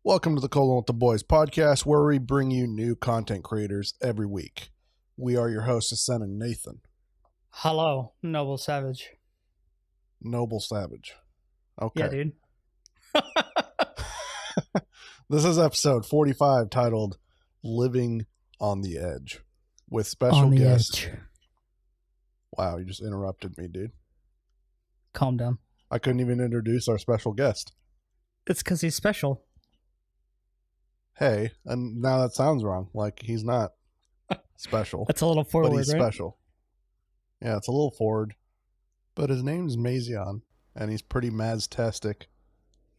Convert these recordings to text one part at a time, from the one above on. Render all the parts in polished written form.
Welcome to the Colon with the Boys podcast, where we bring you new content creators every week. We are your hosts, Sen and Nathan. Hello, Noble Savage. Noble Savage. Okay. Yeah, dude. This is episode 45, titled Living on the Edge, with special guest. Wow, you just interrupted me, dude. Calm down. I couldn't even introduce our special guest. It's because he's special. Hey, and now that sounds wrong. Like, he's not special. That's a little forward, but he's right? special. Yeah, it's a little forward. But his name's Mazion, and he's pretty Maz-tastic.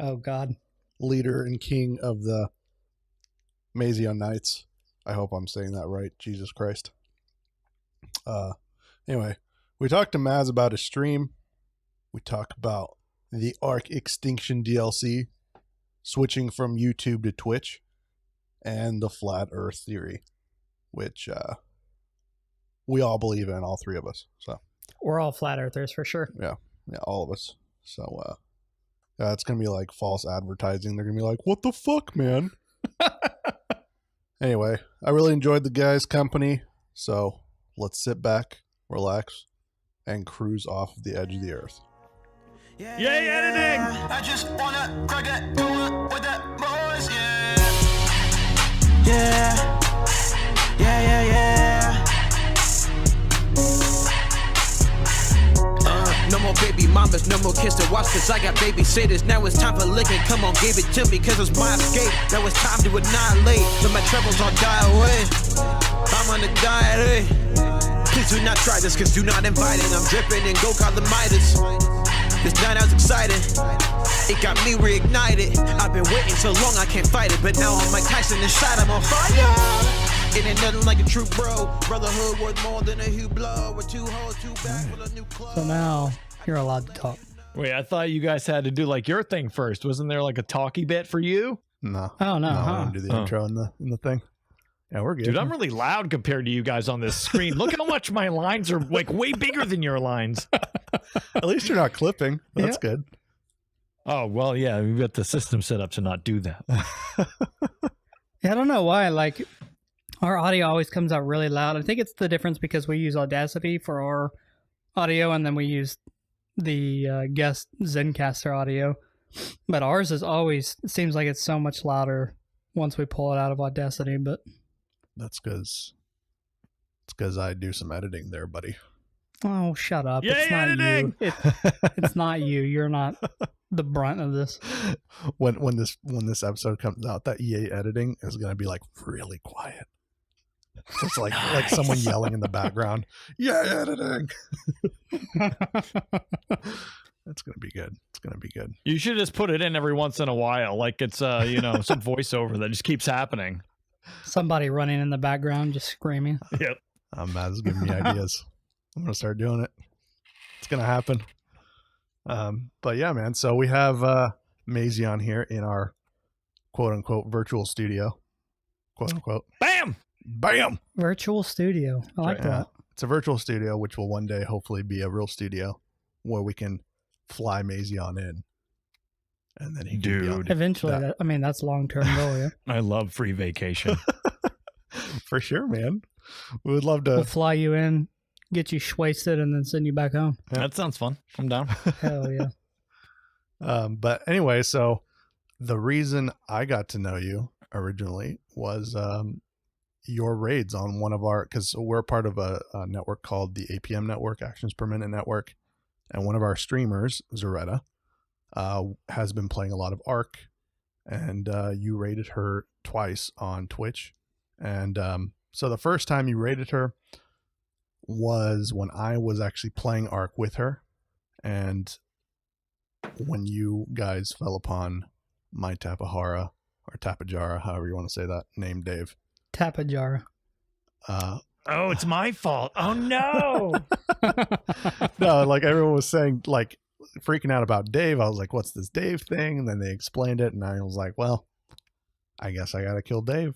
Oh, God. Leader and king of the Mazion Knights. I hope I'm saying that right. Jesus Christ. Anyway, we talked to Maz about his stream. We talk about the Ark Extinction DLC, switching from YouTube to Twitch, and the flat Earth theory, which we all believe in, all three of us. So we're all flat earthers for sure. Yeah, all of us. So yeah, it's gonna be like false advertising. They're gonna be like, "What the fuck, man?" Anyway, I really enjoyed the guys' company, so let's sit back, relax, and cruise off the edge of the earth. Yay, editing! I just wanna crack it, do it with that boys, yeah. No more baby mamas, no more kids to watch, cause I got babysitters. Now it's time for licking, come on, give it to me, cause it's my escape. Now it's time to annihilate, so my troubles all die away. I'm on a diet, Please do not try this, cause do not invite it. I'm dripping and go call the Midas. This night I was excited, it got me reignited. I've been waiting so long I can't fight it, but now I'm Mike Tyson inside, I'm on fire. It ain't nothing like a true bro. Brotherhood worth more than a huge blow. We're two hoes, two back with a new club. So now you're allowed to talk. Wait, I thought you guys had to do like your thing first. Wasn't there like a talky bit for you? No. Oh, no, I huh? don't do the intro in the thing. Yeah, we're good. Dude, I'm really loud compared to you guys on this screen. Look how much my lines are like way bigger than your lines. At least you're not clipping. That's good. Oh, well, yeah, we've got the system set up to not do that. Yeah, I don't know why. Like, our audio always comes out really loud. I think it's the difference because we use Audacity for our audio, and then we use the guest Zencaster audio. But ours is always, it seems like it's so much louder once we pull it out of Audacity, but... That's because I do some editing there, buddy. Oh, shut up. Yay, it's not editing! you. It's not you. You're not the brunt of this. When this episode comes out, that EA editing is gonna be like really quiet. Just like someone yelling in the background. Yeah, editing. That's gonna be good. It's gonna be good. You should just put it in every once in a while, like it's some voiceover that just keeps happening. Somebody running in the background just screaming. Yep. Matt is giving me ideas. I'm gonna start doing it. It's gonna happen. But yeah, man. So we have Mazion here in our quote unquote virtual studio. Quote unquote. Bam! Bam! Virtual studio. I like that. It's a virtual studio, which will one day hopefully be a real studio where we can fly Mazion in. And then he can be on Eventually, that's long-term goal, yeah. I love free vacation. For sure, man. We would love to. We'll fly you in, get you wasted, and then send you back home. That sounds fun. I'm down. Hell yeah. But anyway, so the reason I got to know you originally was your raids on one of our, because we're part of a network called the APM Network, Actions Per Minute Network, and one of our streamers, Zaretta, has been playing a lot of Ark, and you raided her twice on Twitch. And so the first time you raided her was when I was actually playing Ark with her, and when you guys fell upon my Tapahara, or Tapajara, however you want to say that name, Dave. Tapajara. Oh, it's my fault. Oh, no. No, like everyone was saying, like freaking out about Dave. I was like, what's this Dave thing? And then they explained it, and I was like, well, I guess I gotta kill Dave.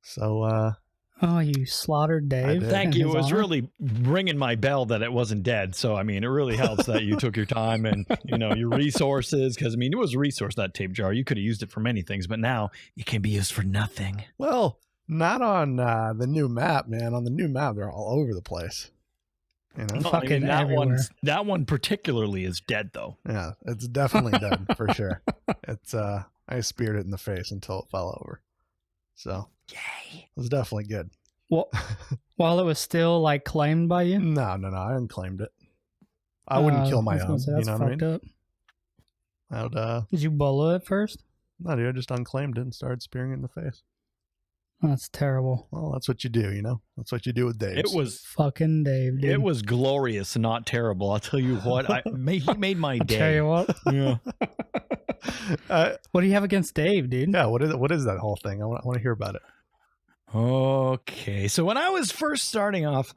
So Oh, you slaughtered Dave. did. Thank in you. his It was honor? really ringing my bell that it wasn't dead. So, I mean, it really helps that you took your time and, your resources. Because, I mean, it was a resource, that tape jar. You could have used it for many things, but now it can be used for nothing. Well, not on the new map, man. On the new map, they're all over the place. No, Fucking that everywhere. that one particularly is dead, though. Yeah, it's definitely dead for sure. It's I speared it in the face until it fell over. So Yay. it was definitely good. Well, while it was still like claimed by you. No, I unclaimed it. I wouldn't kill my I was gonna own. say, You that's know what I mean? fucked up. I would, Did you bullet it first? no, dude, I just unclaimed it and started spearing it in the face. That's terrible. Well, that's what you do, That's what you do with Dave. It was Fucking Dave, dude. it was glorious, not terrible. I'll tell you what. He made my day. Tell you what. Yeah. What do you have against Dave, dude? Yeah, what is that whole thing? I want to hear about it. Okay, so when I was first starting off,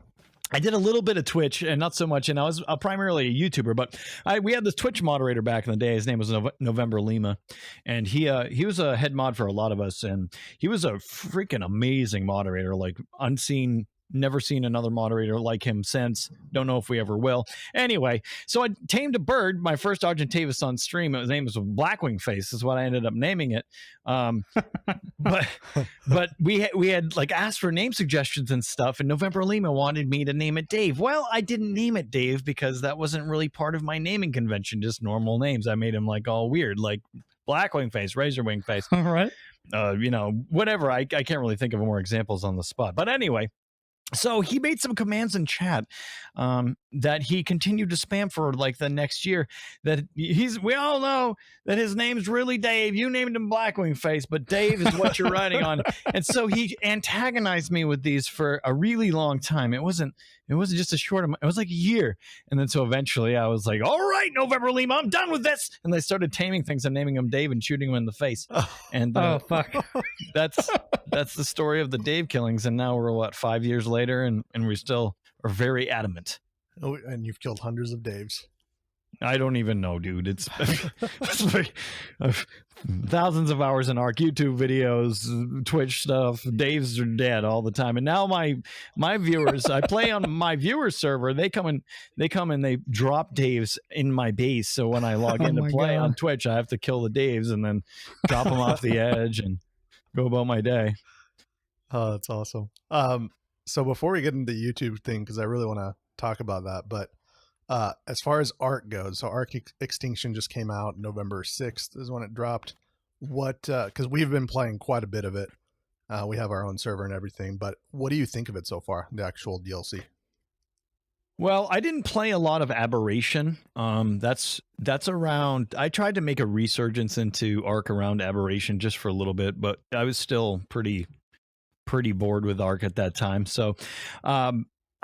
I did a little bit of Twitch and not so much, and I was primarily a YouTuber. But we had this Twitch moderator back in the day. His name was November Lima, and he was a head mod for a lot of us, and he was a freaking amazing moderator, like unseen. Never seen another moderator like him since. Don't know if we ever will. Anyway, so I tamed a bird, my first Argentavis on stream. His name was Blackwing Face, is what I ended up naming it. But we had like asked for name suggestions and stuff, and November Lima wanted me to name it Dave. Well, I didn't name it Dave because that wasn't really part of my naming convention, just normal names. I made him like all weird, like Blackwing Face, Razorwing Face, All right. whatever. I can't really think of more examples on the spot. But anyway, so he made some commands in chat that he continued to spam for like the next year. That we all know that his name's really Dave. You named him Blackwing Face, but Dave is what you're writing on. And so he antagonized me with these for a really long time. It wasn't just a short amount. It was like a year. And then so eventually I was like, all right, November Lima, I'm done with this. And they started taming things and naming him Dave and shooting him in the face. And Oh fuck. that's the story of the Dave killings. And now we're 5 years later, and we still are very adamant. Oh, and you've killed hundreds of Daves. I don't even know, dude. It's like, thousands of hours in ARC, YouTube videos, Twitch stuff. Daves are dead all the time. And now my viewers, I play on my viewers server. They come and they drop Daves in my base. So when I log in to my play God. on Twitch, I have to kill the Daves and then drop them off the edge and go about my day. Oh, that's awesome. So before we get into the YouTube thing, because I really want to talk about that, but as far as ARC goes, so ARC Extinction just came out November 6th is when it dropped. What, because we've been playing quite a bit of it. We have our own server and everything, but what do you think of it so far, the actual DLC? Well, I didn't play a lot of Aberration. That's around. I tried to make a resurgence into ARC around Aberration just for a little bit, but I was still pretty bored with ARC at that time. So,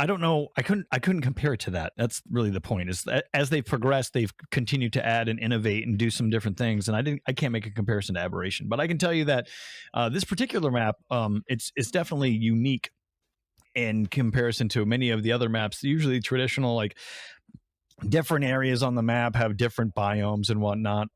I don't know. I couldn't compare it to that. That's really the point. Is that as they've progressed, they've continued to add and innovate and do some different things. And I can't make a comparison to Aberration, but I can tell you that this particular map, it's definitely unique in comparison to many of the other maps. Usually traditional, like different areas on the map have different biomes and whatnot,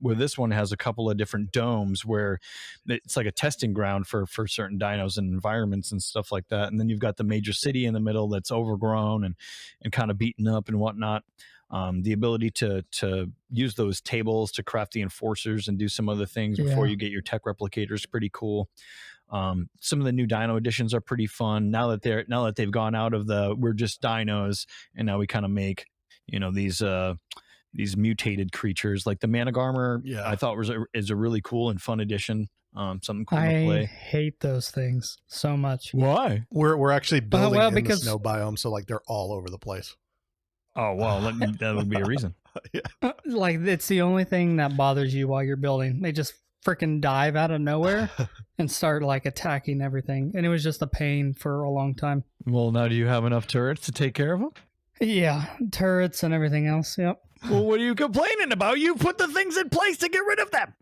where this one has a couple of different domes where it's like a testing ground for certain dinos and environments and stuff like that. And then you've got the major city in the middle that's overgrown and kind of beaten up and whatnot. The ability to use those tables to craft the enforcers and do some other things before you get your tech replicators is pretty cool. Some of the new dino additions are pretty fun now that they've gone out of the we're just dinos and now we kind of make these mutated creatures like the Managarmer. Yeah. I thought is a really cool and fun addition. Something cool to I play. hate those things so much. Why? We're actually building in because- the snow biome, so like they're all over the place. Oh well, that would be a reason. Like it's the only thing that bothers you while you're building. They just freaking dive out of nowhere and start like attacking everything, and it was just a pain for a long time. Well, now do you have enough turrets to take care of them? Yeah, turrets and everything else. Yep. Well, what are you complaining about? You put the things in place to get rid of them.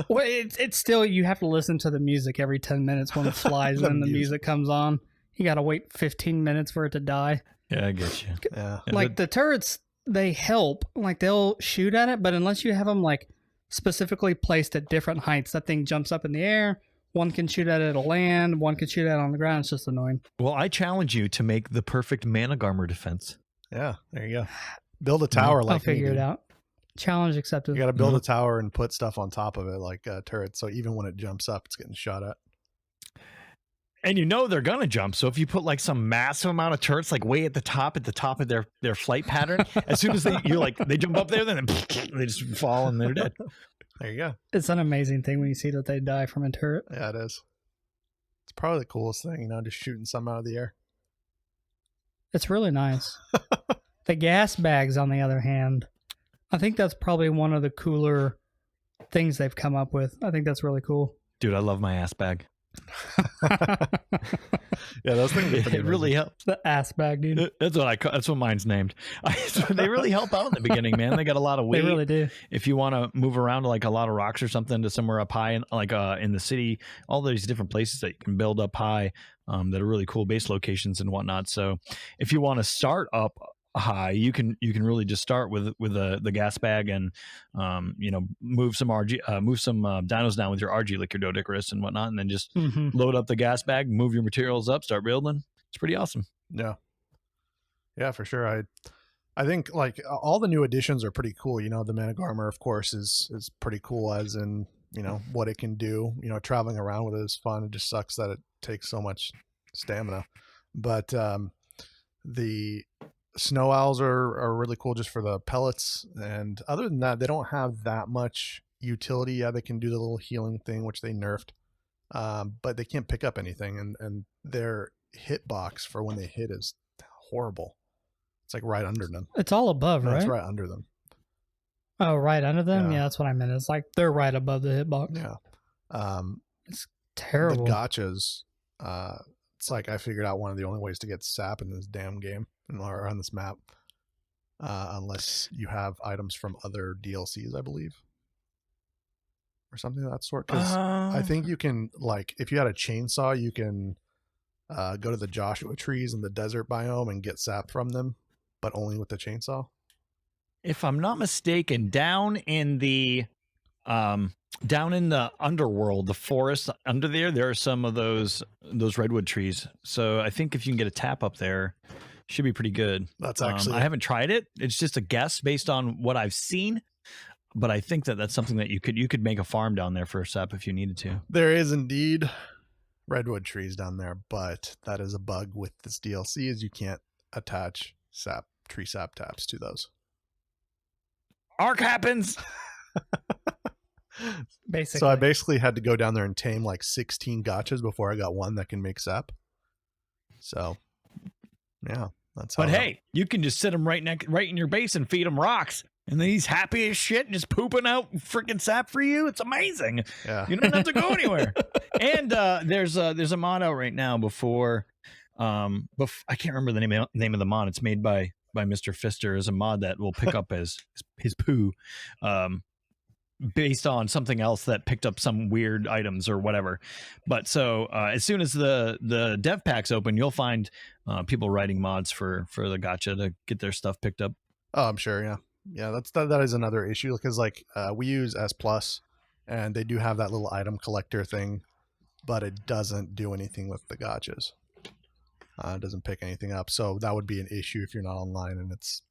Well, it's still you have to listen to the music every 10 minutes when it flies The and the music. music comes on. You got to wait 15 minutes for it to die. Yeah, I get you. Yeah. Like the turrets, they help. Like they'll shoot at it, but unless you have them like specifically placed at different heights, that thing jumps up in the air One can shoot at it at land, one can shoot at it on the ground. It's just annoying. Well, I challenge you to make the perfect Managarmr defense. Yeah, there you go. Build a tower like I'll figure me, it dude. out. Challenge accepted. You got to build a tower and put stuff on top of it, like turrets. So even when it jumps up, it's getting shot at. And you know they're gonna jump. So if you put like some massive amount of turrets like way at the top of their flight pattern, as soon as they jump up there, then they just fall and they're dead. There you go. It's an amazing thing when you see that they die from a turret. Yeah, it is. It's probably the coolest thing, just shooting some out of the air. It's really nice. The gas bags, on the other hand, I think that's probably one of the cooler things they've come up with. I think that's really cool. Dude, I love my ass bag. Yeah, those things. It really helps. The ass bag, dude. That's what mine's named. They really help out in the beginning, man. They got a lot of weight. They really do. If you want to move around to like a lot of rocks or something to somewhere up high, in the city, all these different places that you can build up high, that are really cool base locations and whatnot. So if you want to start up high, you can really just start with the gas bag and move some dinos down with your RG, like your Doedicurus and whatnot, and then just load up the gas bag, move your materials up, start building. It's pretty awesome. Yeah, for sure. I think like all the new additions are pretty cool. The Managarmr, of course, is pretty cool, as in what it can do. Traveling around with it is fun. It just sucks that it takes so much stamina, but the snow owls are really cool just for the pellets, and other than that, they don't have that much utility. Yeah, they can do the little healing thing, which they nerfed, but they can't pick up anything, and their hitbox for when they hit is horrible. It's like right under them. It's all above, right? It's right under them. Oh, right under them? Yeah. Yeah, that's what I meant. It's like they're right above the hitbox. Yeah. It's terrible. The gotchas, it's like I figured out one of the only ways to get sap in this damn game or on this map, unless you have items from other DLCs, I believe, or something of that sort. Because I think you can, like, if you had a chainsaw, you can go to the Joshua trees in the desert biome and get sap from them, but only with the chainsaw. If I'm not mistaken, down in the underworld, the forest under there are some of those redwood trees. So I think if you can get a tap up there, should be pretty good. That's actually I haven't tried it. It's just a guess based on what I've seen, but I think that's something that you could make a farm down there for sap if you needed to. There is indeed redwood trees down there, but that is a bug with this DLC, is you can't attach tree sap taps to those. Arc happens. Basically. So I basically had to go down there and tame like 16 gotchas before I got one that can make sap. So yeah, that's how. But hey, you can just sit them right in your base and feed them rocks, and then he's happy as shit and just pooping out freaking sap for you. It's amazing. Yeah. You don't have to go anywhere. And there's a mod out right now before I can't remember the name of the mod. It's made by Mr. Fister. Is a mod that will pick up his poo based on something else that picked up some weird items or whatever. But so as soon as the dev packs open, you'll find people writing mods for the gacha to get their stuff picked up. Oh, I'm sure. Yeah. That is another issue, because like we use S Plus, and they do have that little item collector thing, but it doesn't do anything with the gachas. It doesn't pick anything up. So that would be an issue if you're not online and it's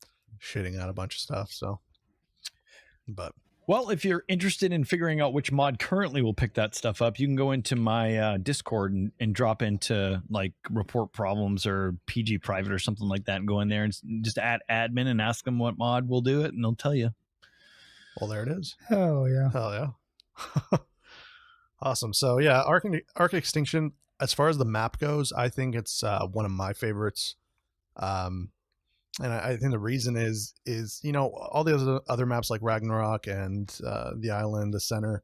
shitting out a bunch of stuff. So, but well, if you're interested in figuring out which mod currently will pick that stuff up, you can go into my Discord and drop into like report problems or PG private or something like that, and go in there and just add admin and ask them what mod will do it, and they'll tell you. Well, there it is. Oh yeah. Hell yeah. Awesome. So yeah, Arc Extinction, as far as the map goes, I think it's one of my favorites. And I think the reason is all the other maps like Ragnarok and the island, the center,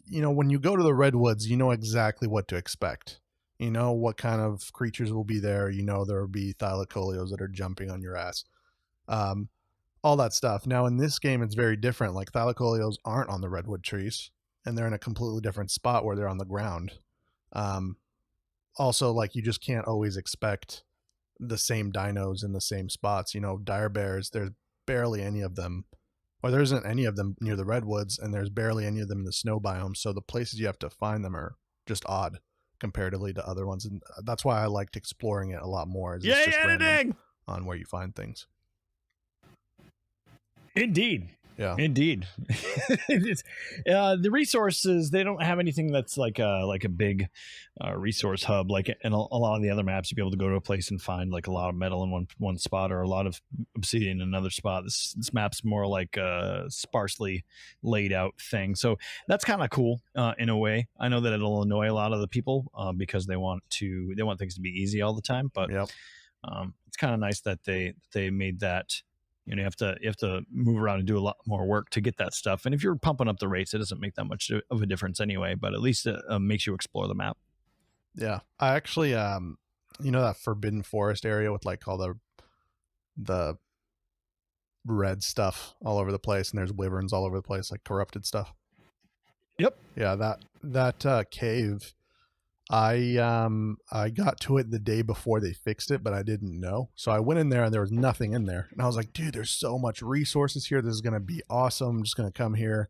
when you go to the redwoods, you know exactly what to expect. You know what kind of creatures will be there. There will be thylacoleos that are jumping on your ass. All that stuff. Now in this game, it's very different. Like thylacoleos aren't on the redwood trees, and they're in a completely different spot where they're on the ground. Also, like, you just can't always expect the same dinos in the same spots. Dire bears, there's barely any of them, or there isn't any of them near the redwoods, and there's barely any of them in the snow biome. So the places you have to find them are just odd comparatively to other ones, and that's why I liked exploring it a lot more. Is it's Yay, just random editing! on where you find things. Indeed. Yeah. Indeed. The resources, they don't have anything that's like a big resource hub like in a lot of the other maps. You'd be able to go to a place and find like a lot of metal in one spot or a lot of obsidian in another spot. This map's more like a sparsely laid out thing. So that's kind of cool in a way. I know that it'll annoy a lot of the people because they want things to be easy all the time. But Yep. it's kind of nice that they made that. You know, you have to move around and do a lot more work to get that stuff. And if you're pumping up the rates, it doesn't make that much of a difference anyway. But at least it makes you explore the map. Yeah, I actually, you know, that Forbidden Forest area with like all the red stuff all over the place, and there's wyverns all over the place, like corrupted stuff. Yep. Yeah, that cave. I got to it the day before they fixed it, but I didn't know. So I went in there and there was nothing in there. And I was like, dude, there's so much resources here. This is going to be awesome. I'm just going to come here.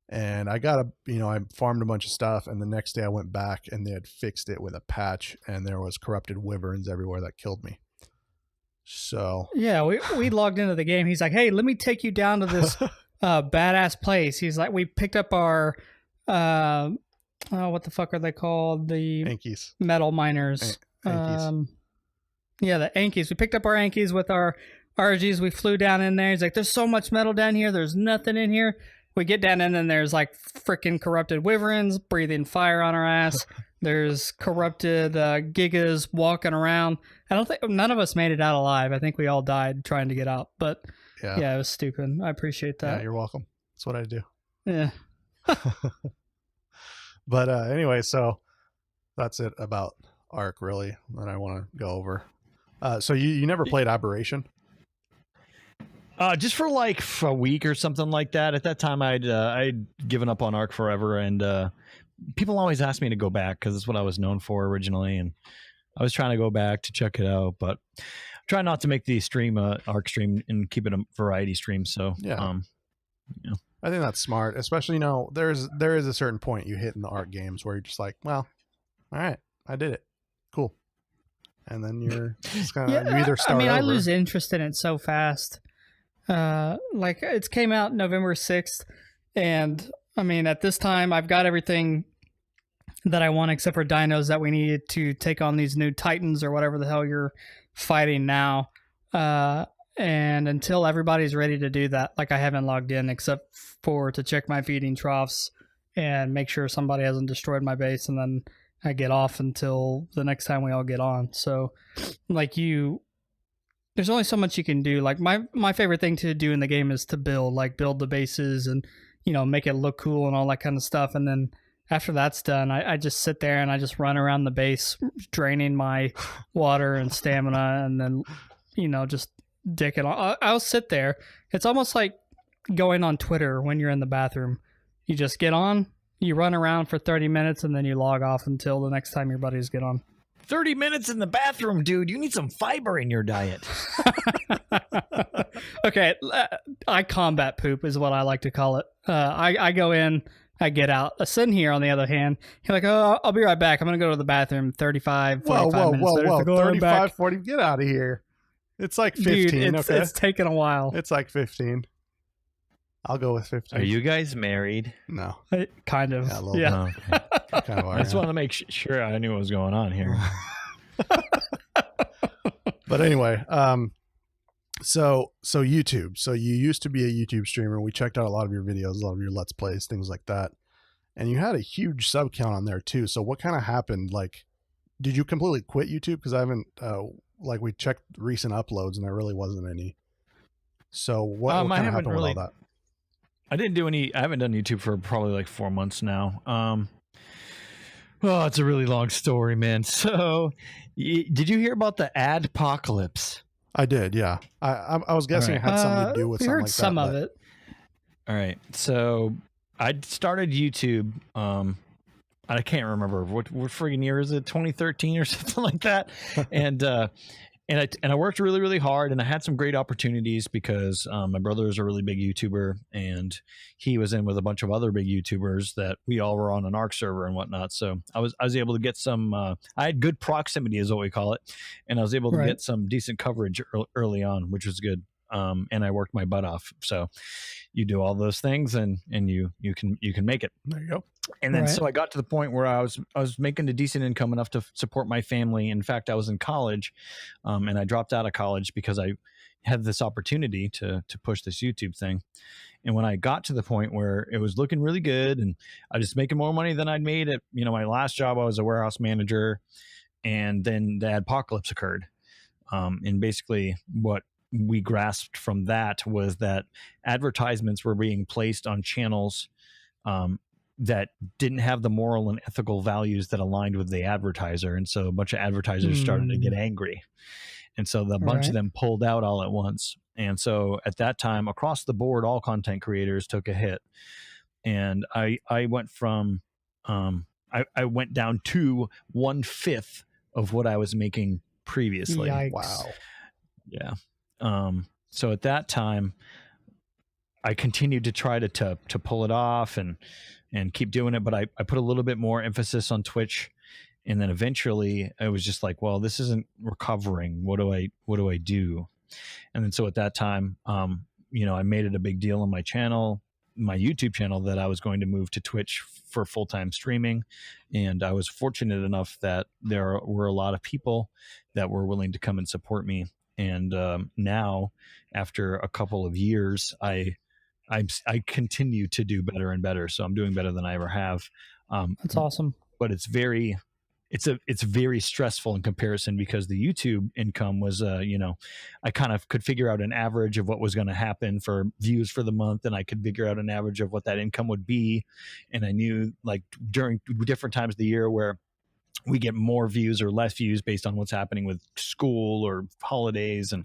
And I farmed a bunch of stuff. And the next day I went back and they had fixed it with a patch and there was corrupted wyverns everywhere that killed me. So Yeah, we logged into the game. He's like, hey, let me take you down to this badass place. He's like, we picked up our what the fuck are they called? The Ankies. metal miners. Ankies. Yeah, the Ankies. We picked up our Ankies with our RGs. We flew down in there. He's like, there's so much metal down here. There's nothing in here. We get down in and there's like freaking corrupted wyverns breathing fire on our ass. There's corrupted gigas walking around. I don't think none of us made it out alive. I think we all died trying to get out. But yeah, it was stupid. I appreciate that. Yeah, you're welcome. That's what I do. Yeah. But anyway, so that's it about Ark, really, that I want to go over. So you never played Aberration? Just for like a week or something like that. At that time, I'd given up on Ark forever, and people always ask me to go back because it's what I was known for originally, and I was trying to go back to check it out, but try not to make the stream Ark stream and keep it a variety stream. So yeah. I think that's smart, especially, there is a certain point you hit in the Ark games where you're just like, well, all right, I did it, cool, and then you're just kind of you either start. I lose interest in it so fast. Like it came out November 6th, and I mean at this time I've got everything that I want except for dinos that we needed to take on these new titans or whatever the hell you're fighting now. And until everybody's ready to do that, like I haven't logged in except for to check my feeding troughs and make sure somebody hasn't destroyed my base, and then I get off until the next time we all get on. So like there's only so much you can do. Like my favorite thing to do in the game is to build the bases and, make it look cool and all that kind of stuff. And then after that's done, I just sit there and I just run around the base, draining my water and stamina, and then, just dick it on. I'll sit there. It's almost like going on Twitter when you're in the bathroom. You just get on, you run around for 30 minutes, and then you log off until the next time your buddies get on. 30 minutes in the bathroom, dude. You need some fiber in your diet. Okay, I combat poop is what I like to call it. I go in, I get out. Sin here, on the other hand, he's like, oh, I'll be right back. I'm going to go to the bathroom 35, 45 minutes. Whoa. Like, 35, 40, get out of here. It's like 15, dude, okay? It's taken a while. It's like 15. I'll go with 15. Are you guys married? No. Kind of. Yeah, a little yeah. bit. Kind of are, I just want to make sure I knew what was going on here. But anyway, so YouTube. So you used to be a YouTube streamer. We checked out a lot of your videos, a lot of your Let's Plays, things like that. And you had a huge sub count on there too. So what kind of happened? Like, did you completely quit YouTube? Because I haven't, we checked recent uploads and there really wasn't any. So what kind of happened with all that? I haven't done YouTube for probably like 4 months now. It's a really long story, man. So did you hear about the adpocalypse? I did, yeah. I was guessing it had something to do with something like that. Some of it. All right. So I started YouTube. I can't remember what friggin' year is it? 2013 or something like that. And I worked really, really hard, and I had some great opportunities because my brother is a really big YouTuber, and he was in with a bunch of other big YouTubers that we all were on an ARC server and whatnot. So I was able to get some. I had good proximity, is what we call it, and I was able to Right. get some decent coverage early on, which was good. And I worked my butt off. So you do all those things, and you can make it. There you go. And then Right. so I got to the point where I was making a decent income enough to support my family. In fact, I was in college, and I dropped out of college because I had this opportunity to push this YouTube thing. And when I got to the point where it was looking really good, and I was making more money than I'd made at my last job, I was a warehouse manager, and then the apocalypse occurred. And basically, what we grasped from that was that advertisements were being placed on channels that didn't have the moral and ethical values that aligned with the advertiser. And so a bunch of advertisers started to get angry. And so the bunch of them pulled out all at once. And so at that time, across the board, all content creators took a hit. And I went from, I went down to 1/5 of what I was making previously. Yikes. Wow. Yeah. So at that time, I continued to try to pull it off and keep doing it, but I put a little bit more emphasis on Twitch, and then eventually I was just like, well, this isn't recovering. What do I do? And then so at that time, I made it a big deal on my channel, my YouTube channel, that I was going to move to Twitch for full-time streaming. And I was fortunate enough that there were a lot of people that were willing to come and support me. And now, after a couple of years, I continue to do better and better. So I'm doing better than I ever have. That's awesome. But it's very stressful in comparison, because the YouTube income was, I kind of could figure out an average of what was going to happen for views for the month, and I could figure out an average of what that income would be. And I knew, like, during different times of the year where we get more views or less views based on what's happening with school or holidays and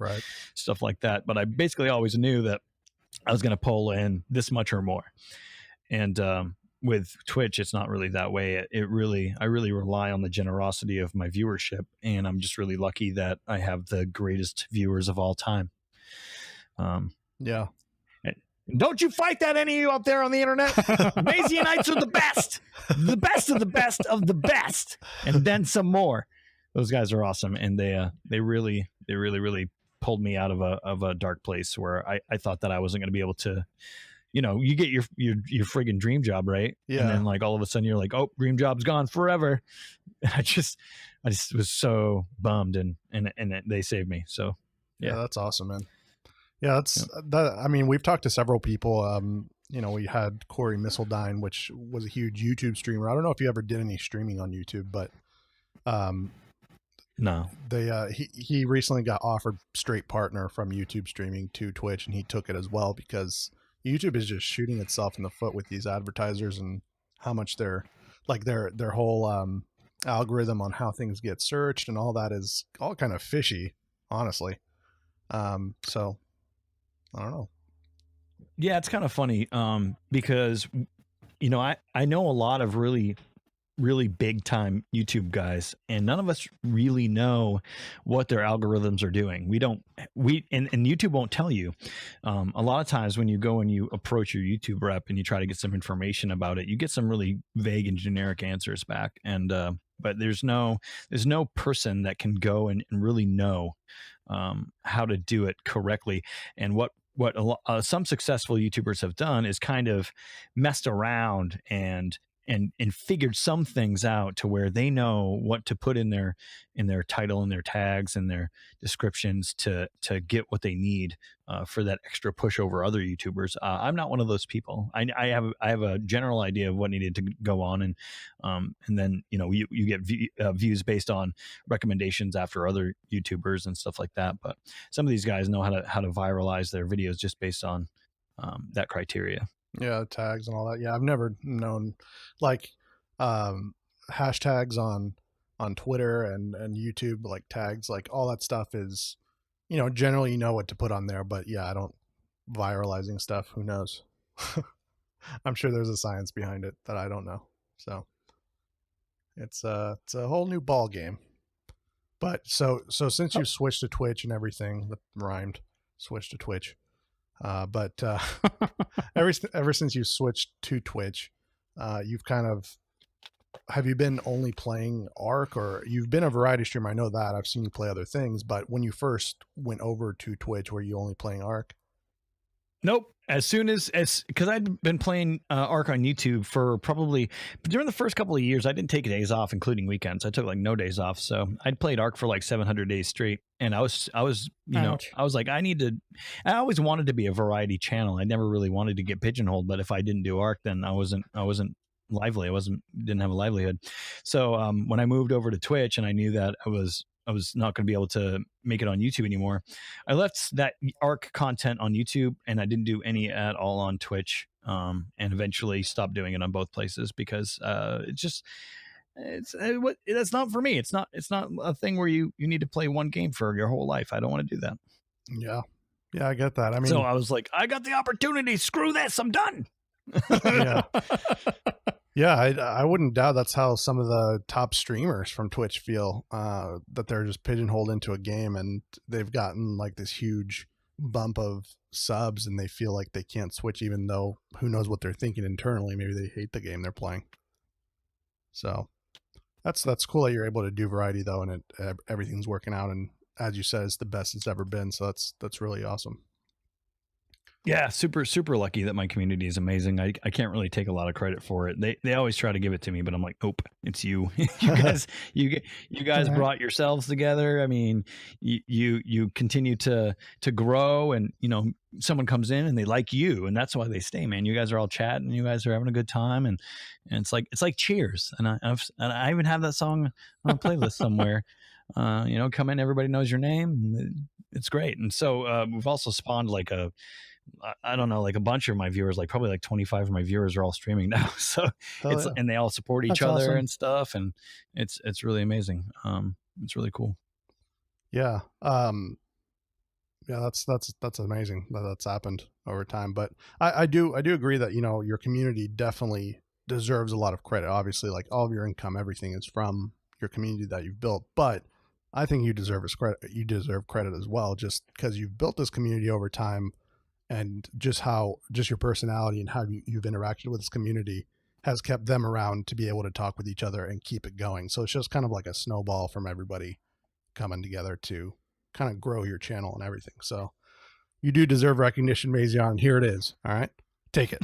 stuff like that. But I basically always knew that I was going to pull in this much or more. And with Twitch, it's not really that way. I really rely on the generosity of my viewership, and I'm just really lucky that I have the greatest viewers of all time. Yeah. Don't you fight that, any of you out there on the internet. Mazionites are the best of the best of the best, and then some more. Those guys are awesome, and they really pulled me out of a dark place where I thought that I wasn't going to be able to. You get your friggin' dream job, right? Yeah. And then, like, all of a sudden you're like, oh, dream job's gone forever. I just was so bummed, and they saved me. So yeah, that's awesome, man. Yeah, that. I mean, we've talked to several people. We had Corey Misseldine, which was a huge YouTube streamer. I don't know if you ever did any streaming on YouTube, but no, he recently got offered straight partner from YouTube streaming to Twitch, and he took it as well, because YouTube is just shooting itself in the foot with these advertisers and how much their whole algorithm on how things get searched and all that is all kind of fishy, honestly. So I don't know. Yeah, it's kind of funny because I know a lot of really big time YouTube guys, and none of us really know what their algorithms are doing. And YouTube won't tell you. A lot of times when you go and you approach your YouTube rep and you try to get some information about it, you get some really vague and generic answers back. And but there's no person that can go and really know how to do it correctly. And what some successful YouTubers have done is kind of messed around and figured some things out to where they know what to put in their title and their tags and their descriptions to get what they need for that extra push over other YouTubers. I'm not one of those people. I have a general idea of what needed to go on, and then you get views based on recommendations after other YouTubers and stuff like that. But some of these guys know how to viralize their videos just based on that criteria. Yeah, tags and all that. Yeah, I've never known, like, hashtags on Twitter and YouTube, like tags, like all that stuff is, generally what to put on there. But yeah, I don't viralizing stuff. Who knows? I'm sure there's a science behind it that I don't know. So it's a whole new ball game. But so since you switched to Twitch and everything, that rhymed, switch to Twitch. But ever since you switched to Twitch, you've kind of, have you been only playing Ark, or you've been a variety streamer? I know that I've seen you play other things, but when you first went over to Twitch, were you only playing Ark? Nope. As soon as because I'd been playing Ark on YouTube for probably during the first couple of years, I didn't take days off, including weekends. I took like no days off, so I'd played Ark for like 700 days straight, and I was Ouch. I was like, I always wanted to be a variety channel. I never really wanted to get pigeonholed, but if I didn't do Ark, then I wasn't lively. Didn't have a livelihood. So when I moved over to Twitch, and I knew that I was not going to be able to make it on YouTube anymore, I left that Arc content on YouTube, and I didn't do any at all on Twitch, and eventually stopped doing it on both places because that's not for me. It's not a thing where you need to play one game for your whole life. I don't want to do that. Yeah, I get that. I mean, so I was like, I got the opportunity. Screw this. I'm done. yeah. Yeah, I wouldn't doubt that's how some of the top streamers from Twitch feel, that they're just pigeonholed into a game, and they've gotten like this huge bump of subs, and they feel like they can't switch, even though who knows what they're thinking internally. Maybe they hate the game they're playing. So that's cool that you're able to do variety though, and everything's working out, and as you said, it's the best it's ever been. So that's really awesome. Yeah, super, super lucky that my community is amazing. I can't really take a lot of credit for it. They always try to give it to me, but I'm like, nope, it's you. you guys brought yourselves together. I mean, you continue to grow, and someone comes in and they like you, and that's why they stay, man. You guys are all chatting, you guys are having a good time, and it's like Cheers, and I even have that song on a playlist somewhere. Come in, everybody knows your name. It's great. And so we've also spawned like I don't know, like a bunch of my viewers, like probably like 25 of my viewers are all streaming now. So and they all support each other awesome. And stuff. And it's really amazing. It's really cool. Yeah. That's amazing that that's happened over time. But I do agree that, your community definitely deserves a lot of credit. Obviously, like all of your income, everything is from your community that you've built, but I think you deserve credit as well, just because you've built this community over time, and just your personality and how you've interacted with this community has kept them around to be able to talk with each other and keep it going. So it's just kind of like a snowball from everybody coming together to kind of grow your channel and everything. So you do deserve recognition, Mazion. Here it is. All right, take it.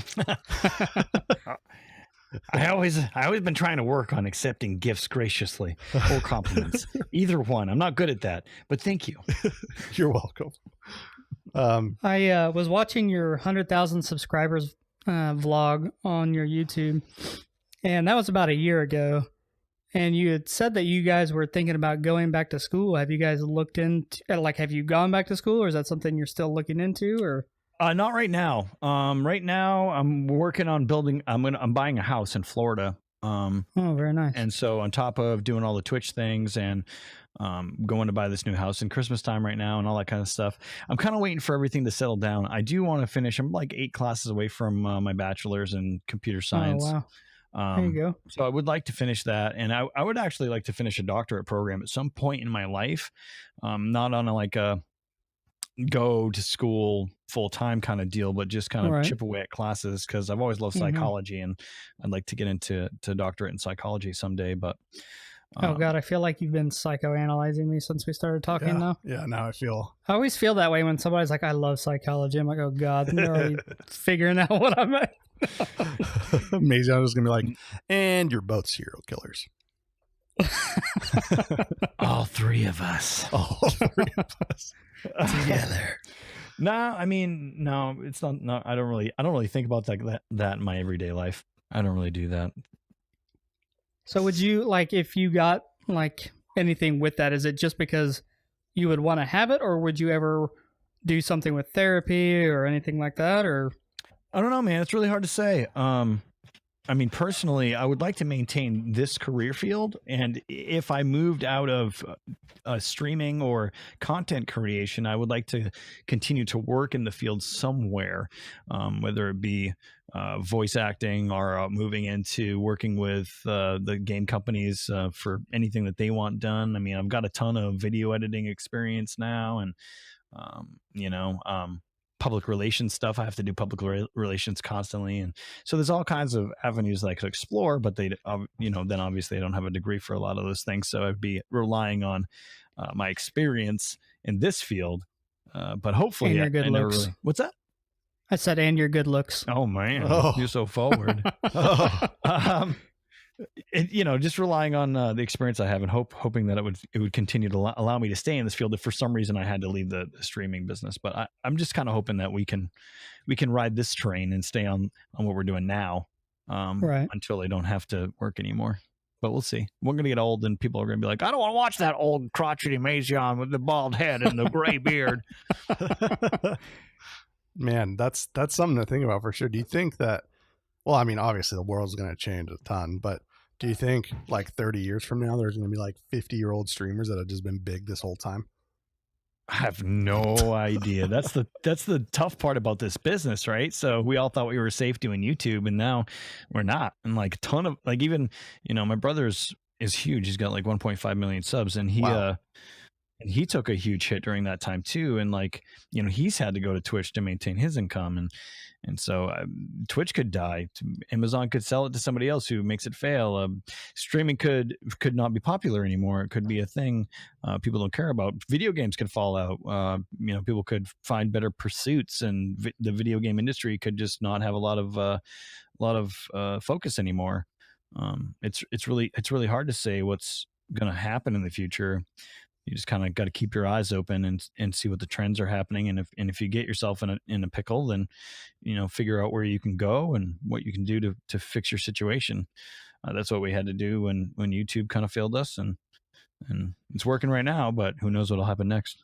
I always been trying to work on accepting gifts graciously or compliments. Either one. I'm not good at that, but thank you. You're welcome. I was watching your 100,000 subscribers vlog on your YouTube, and that was about a year ago. And you had said that you guys were thinking about going back to school. Have you guys looked into, have you gone back to school, or is that something you're still looking into, or? Not right now. Right now I'm working on building. I'm buying a house in Florida. Oh, very nice. And so on top of doing all the Twitch things and going to buy this new house in Christmas time right now and all that kind of stuff, I'm kind of waiting for everything to settle down. I do want to finish. I'm like 8 classes away from my bachelor's in computer science. Oh, wow. There you go. So I would like to finish that, and I would actually like to finish a doctorate program at some point in my life, not on a go to school full time kind of deal, but just kind of chip away at classes, because I've always loved psychology, and I'd like to get into doctorate in psychology someday. But oh God, I feel like you've been psychoanalyzing me since we started talking now. Yeah, now I always feel that way when somebody's like, I love psychology. I'm like, oh God, they're already figuring out what I'm at. Mazion is gonna be like, and you're both serial killers. All 3 of us. All 3 of us. Together. No, it's not. No, I don't really think about that in my everyday life. I don't really do that. So would you, if you got anything with that, is it just because you would want to have it, or would you ever do something with therapy or anything like that? Or I don't know, man. It's really hard to say. I mean, personally, I would like to maintain this career field. And if I moved out of streaming or content creation, I would like to continue to work in the field somewhere, whether it be voice acting or moving into working with the game companies for anything that they want done. I mean, I've got a ton of video editing experience now, and public relations stuff. I have to do public relations constantly, and so there's all kinds of avenues that I could explore. But they, then obviously I don't have a degree for a lot of those things, so I'd be relying on my experience in this field. But hopefully, And your good I never looks. really. What's that? I said, and your good looks. Oh man, Oh. you're so forward. Just relying on the experience I have, and hoping that it would continue to allow me to stay in this field if for some reason I had to leave the streaming business. But I'm just kind of hoping that we can ride this train and stay on what we're doing now, Right. until I don't have to work anymore. But we'll see. We're gonna get old, and people are gonna be like, "I don't want to watch that old crotchety Mazion with the bald head and the gray beard." Man, that's something to think about for sure. Do you think that? Well, I mean, obviously the world's going to change a ton, but do you think like 30 years from now, there's going to be like 50-year-old streamers that have just been big this whole time? I have no idea. That's the tough part about this business, right? So we all thought we were safe doing YouTube, and now we're not. And like a ton of even my brother is huge. He's got like 1.5 million subs, and Wow. and he took a huge hit during that time too. And he's had to go to Twitch to maintain his income, and so Twitch could die. Amazon could sell it to somebody else who makes it fail. Streaming could not be popular anymore. It could be a thing people don't care about. Video games could fall out. People could find better pursuits, and the video game industry could just not have a lot of focus anymore. It's really hard to say what's going to happen in the future. You just kind of got to keep your eyes open and see what the trends are happening. And if you get yourself in a pickle, then, figure out where you can go and what you can do to fix your situation. That's what we had to do when YouTube kind of failed us, and it's working right now, but who knows what'll happen next.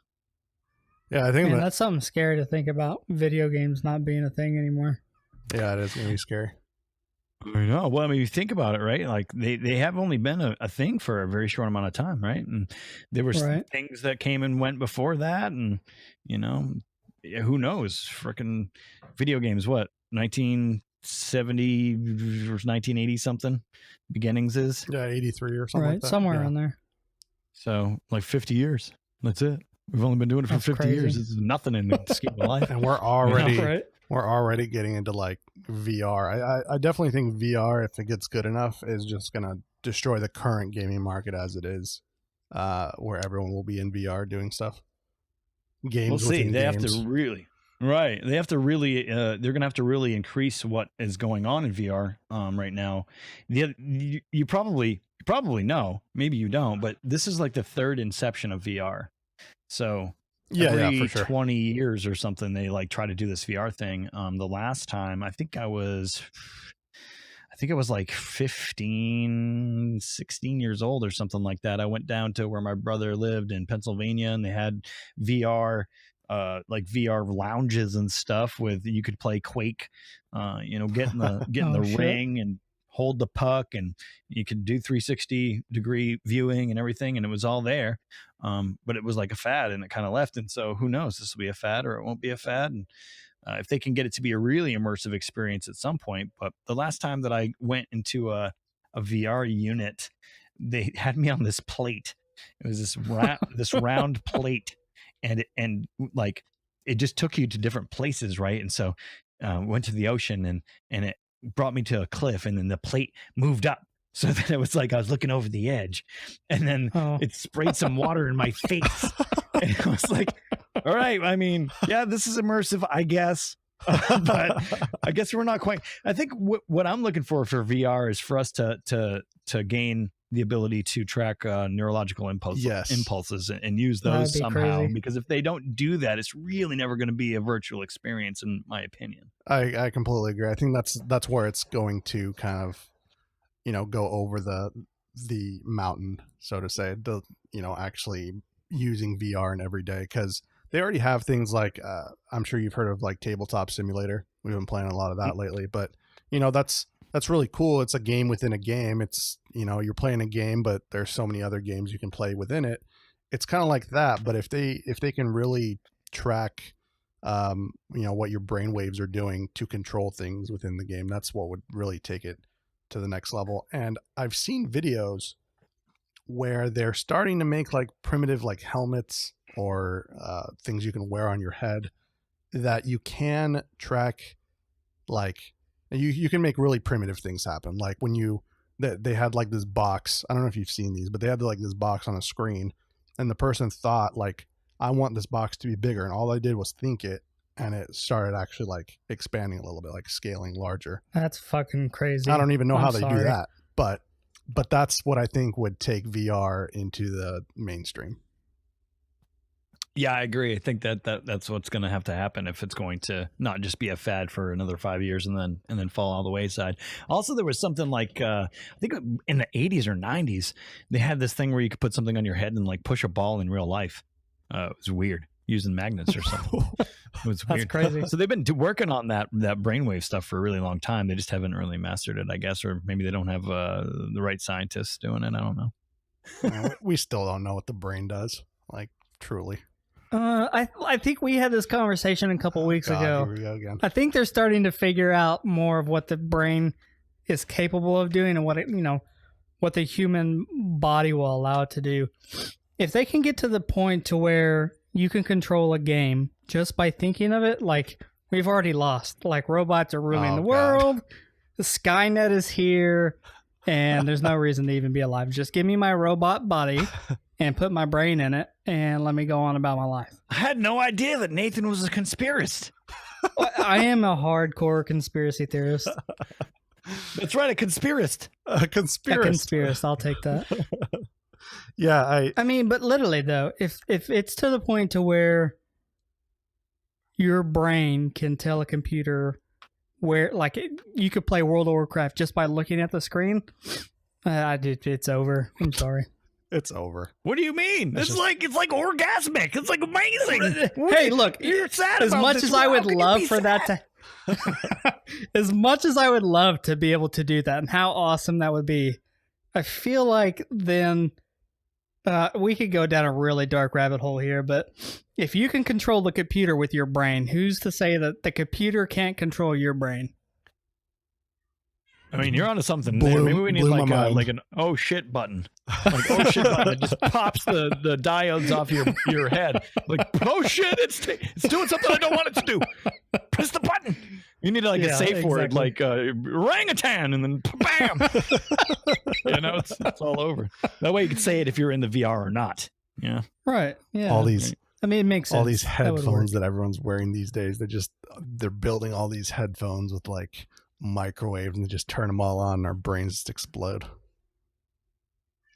Yeah, I think Man, that's something scary to think about. Video games not being a thing anymore. yeah, it is going to be scary. I know. Well, I mean, you think about it, right? Like they have only been a thing for a very short amount of time, right? And there were Right. things that came and went before that, and who knows? Freaking video games. What 1970 or 1980 something beginnings is. Yeah, 83 or something Right. like that. Somewhere Yeah. around there. So like 50 years. That's it. We've only been doing it for That's 50 crazy. years. This is nothing in the scheme of life. And we're already Right. we're already getting into like VR. I definitely think VR, if it gets good enough, is just going to destroy the current gaming market as it is, where everyone will be in VR doing stuff. Games. We'll see. within They games. have to really, right? They have to really. They're going to have to really increase what is going on in VR right now. You probably know. Maybe you don't, but this is like the third inception of VR. So every for sure. 20 years or something, they like try to do this VR thing. The last time I think I was like 15, 16 years old or something like that. I went down to where my brother lived in Pennsylvania, and they had VR, like VR lounges and stuff with, you could play Quake, get in the Oh, shit. ring and hold the puck, and you could do 360 degree viewing and everything. And it was all there. But it was like a fad, and it kind of left. And so who knows, this will be a fad or it won't be a fad. And if they can get it to be a really immersive experience at some point. But the last time that I went into a VR unit, they had me on this plate. It was this round plate, and it just took you to different places, right? And so went to the ocean, and it brought me to a cliff, and then the plate moved up. So that it was like I was looking over the edge, and then Oh. it sprayed some water in my face. And it was like, all right, I mean, yeah, this is immersive, I guess. But I guess we're not quite. I think what I'm looking for VR is for us to gain the ability to track neurological impulses and use those That'd be somehow. crazy. Because if they don't do that, it's really never going to be a virtual experience, in my opinion. I completely agree. I think that's where it's going to kind of, go over the mountain, so to say, actually using VR in every day, because they already have things like, I'm sure you've heard of like Tabletop Simulator. We've been playing a lot of that lately, but that's that's really cool. It's a game within a game. It's, you're playing a game, but there's so many other games you can play within it. It's kind of like that, but if they can really track, what your brain waves are doing to control things within the game, that's what would really take it to the next level. And I've seen videos where they're starting to make like primitive like helmets or things you can wear on your head that you can track. Like you can make really primitive things happen. Like when they had like this box, I don't know if you've seen these, but they had like this box on a screen, and the person thought like, I want this box to be bigger, and all I did was think it, and it started actually like expanding a little bit, like scaling larger. That's fucking crazy. I don't even know how they do sorry. that, but that's what I think would take VR into the mainstream. Yeah, I agree. I think that's what's going to have to happen if it's going to not just be a fad for another 5 years and then fall all the wayside. Also, there was something like I think in the 80s or 90s, they had this thing where you could put something on your head and like push a ball in real life. It was weird, using magnets or something. It was weird. That's crazy. So they've been working on that brainwave stuff for a really long time. They just haven't really mastered it, I guess, or maybe they don't have the right scientists doing it. I don't know. We still don't know what the brain does. Like truly. I think we had this conversation a couple weeks ago. Here we go again. I think they're starting to figure out more of what the brain is capable of doing and what the human body will allow it to do. If they can get to the point to where you can control a game just by thinking of it, like we've already lost. Like robots are ruling the world. The Skynet is here, and there's no reason to even be alive. Just give me my robot body and put my brain in it, and let me go on about my life. I had no idea that Nathan was a conspiracist. I am a hardcore conspiracy theorist. That's right, a conspiracist. A conspiracist. A conspiracist, I'll take that. Yeah, I mean, but literally though, if it's to the point to where your brain can tell a computer where, like, you could play World of Warcraft just by looking at the screen, it's over. I'm sorry. It's over. What do you mean? It's like orgasmic. It's like amazing. Hey, look, You're sad as about much this. as I How would can you love be for sad? that to as much as I would love to be able to do that and how awesome that would be, I feel like then we could go down a really dark rabbit hole here, but if you can control the computer with your brain, who's to say that the computer can't control your brain? I mean, you're onto something there. Maybe we need like an oh shit button. Like oh shit button that just pops the diodes off your head. Like oh shit, it's doing something I don't want it to do. Press the button. You need like a safe word like orangutan, and then bam. It's all over. That way you can say it if you're in the VR or not. Yeah. Right. Yeah. All these. I mean, it makes sense. All these headphones that everyone's wearing these days. They're building all these headphones with like microwaves, and they just turn them all on, and our brains just explode.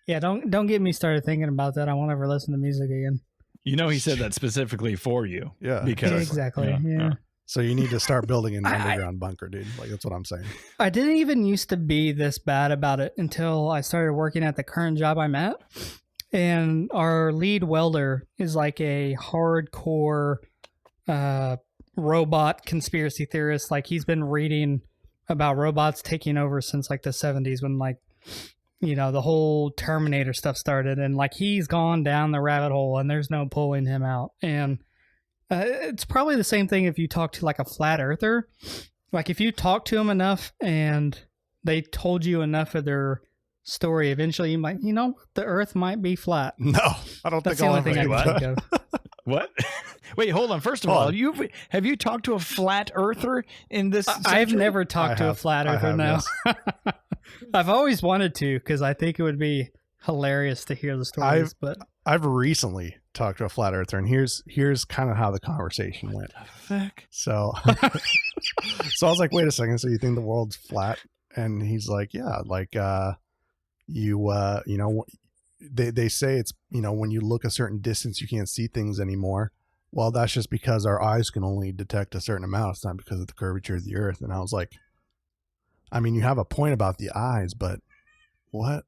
Yeah, don't get me started thinking about that. I won't ever listen to music again. He said that specifically for you. Yeah, because exactly. Yeah. So you need to start building an underground bunker, dude. Like that's what I'm saying. I didn't even used to be this bad about it until I started working at the current job I'm at, and our lead welder is like a hardcore robot conspiracy theorist. Like he's been reading about robots taking over since like the 70s when like, the whole Terminator stuff started, and like he's gone down the rabbit hole and there's no pulling him out. And it's probably the same thing if you talk to like a flat earther. Like if you talk to them enough and they told you enough of their story, eventually you might, the earth might be flat. No, I don't That's think the I'll only thing ever I do can that. think of. What? Wait, hold on. First of all, have you talked to a flat earther in this? I've never talked to a flat earther. No, yes. I've always wanted to because I think it would be hilarious to hear the stories. But I've recently talked to a flat earther, and here's kind of how the conversation went. So, so I was like, wait a second. So you think the world's flat? And he's like, yeah, like they say it's, when you look a certain distance, you can't see things anymore. Well, that's just because our eyes can only detect a certain amount. It's not because of the curvature of the earth. And I was like, I mean, you have a point about the eyes, but what?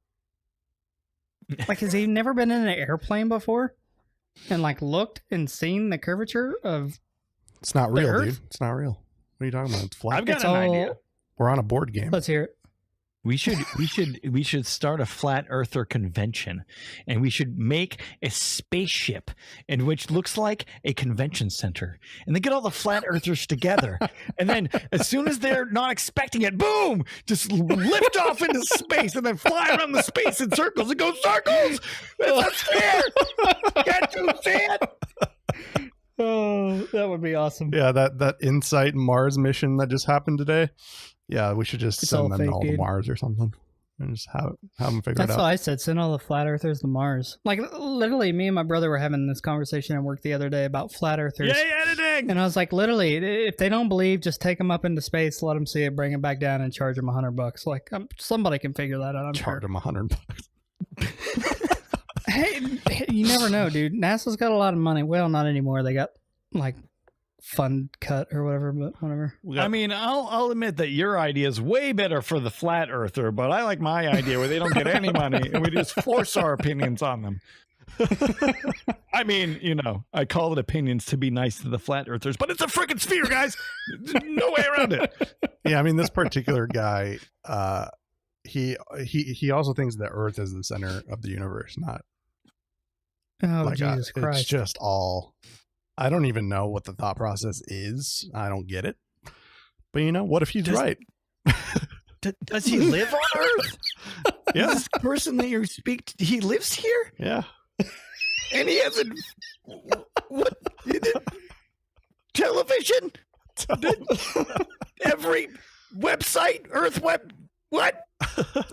like, has he never been in an airplane before and like looked and seen the curvature of? It's not the real, earth? dude. It's not real. What are you talking about? It's flat. I've got an idea. We're on a board game. Let's hear it. We should start a flat earther convention, and we should make a spaceship in which looks like a convention center, and then get all the flat earthers together, and then as soon as they're not expecting it, boom, just lift off into space and then fly around the space in circles and go circles. That's fair. Can't you see it? Oh, that would be awesome. Yeah, that Insight Mars mission that just happened today. Yeah, we should just It's all send them fake, all to dude. Mars or something, and just have them figure That's it what out. I said. Send all the flat earthers to Mars. Like, literally, me and my brother were having this conversation at work the other day about flat earthers. Yay, editing! And I was like, literally, if they don't believe, just take them up into space, let them see it, bring it back down, and charge them $100. Like, somebody can figure that out. I'm Charge sure. them $100. Hey, you never know, dude. NASA's got a lot of money. Well, not anymore. They got like fund cut or whatever, but whatever. I mean, I'll admit that your idea is way better for the flat earther, but I like my idea where they don't get any money and we just force our opinions on them. I mean, you know, I call it opinions to be nice to the flat earthers, but it's a freaking sphere, guys. No way around it. Yeah, I mean, this particular guy, he also thinks the Earth is the center of the universe, not Oh, like Jesus Christ. it's just all. I don't even know what the thought process is. I don't get it. But you know, what if he's right? Does he live on Earth? Yeah, This person that you speak to, he lives here? yeah. And he has what? Television? Every website? Earth web? What?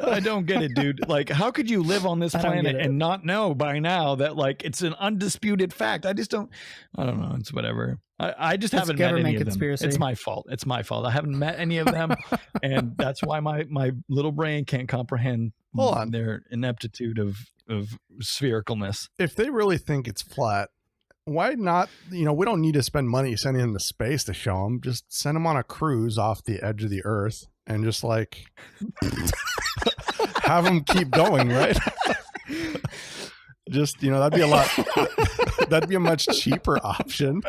I don't get it, dude. Like, how could you live on this I don't planet get it. and not know by now that, like, it's an undisputed fact? I don't know. It's whatever. I just It's haven't met government any of them. conspiracy. It's my fault. It's my fault. I haven't met any of them. And that's why my little brain can't comprehend Hold on. their ineptitude of sphericalness. If they really think it's flat, why not? You know, we don't need to spend money sending him to space to show him. Just send him on a cruise off the edge of the Earth and just like have him keep going, right? Just, you know, that'd be a lot. That'd be a much cheaper option.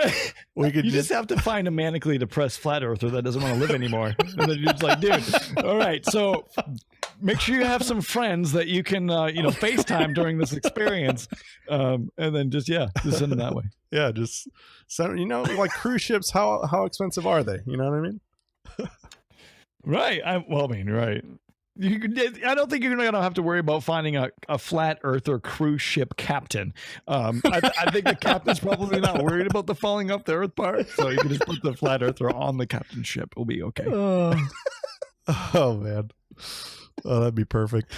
We could You just have to find a manically depressed flat earther that doesn't want to live anymore. And then you're just like, dude, all right, so make sure you have some friends that you can, FaceTime during this experience. And then just send them that way. yeah, just send, you know, like cruise ships. How expensive are they? You know what I mean? Right. Right. I don't think you're going to have to worry about finding a flat earther cruise ship captain. I think the captain's probably not worried about the falling off the earth part. So you can just put the flat earther on the captain's ship. It'll be okay. Oh man, oh that'd be perfect.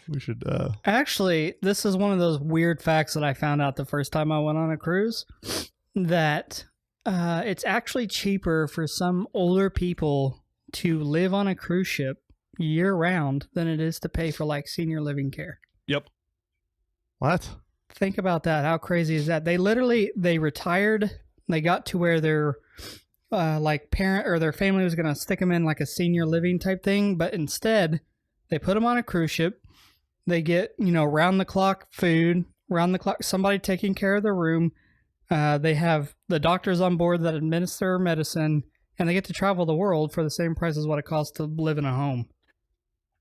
We should. Actually, this is one of those weird facts that I found out the first time I went on a cruise, that it's actually cheaper for some older people to live on a cruise ship year round than it is to pay for like senior living care. Yep. What? Think about that. How crazy is that? They retired. They got to where their like parent or their family was going to stick them in like a senior living type thing, but instead they put them on a cruise ship. They get, you know, round the clock food, round the clock somebody taking care of their room. They have the doctors on board that administer medicine, and they get to travel the world for the same price as what it costs to live in a home.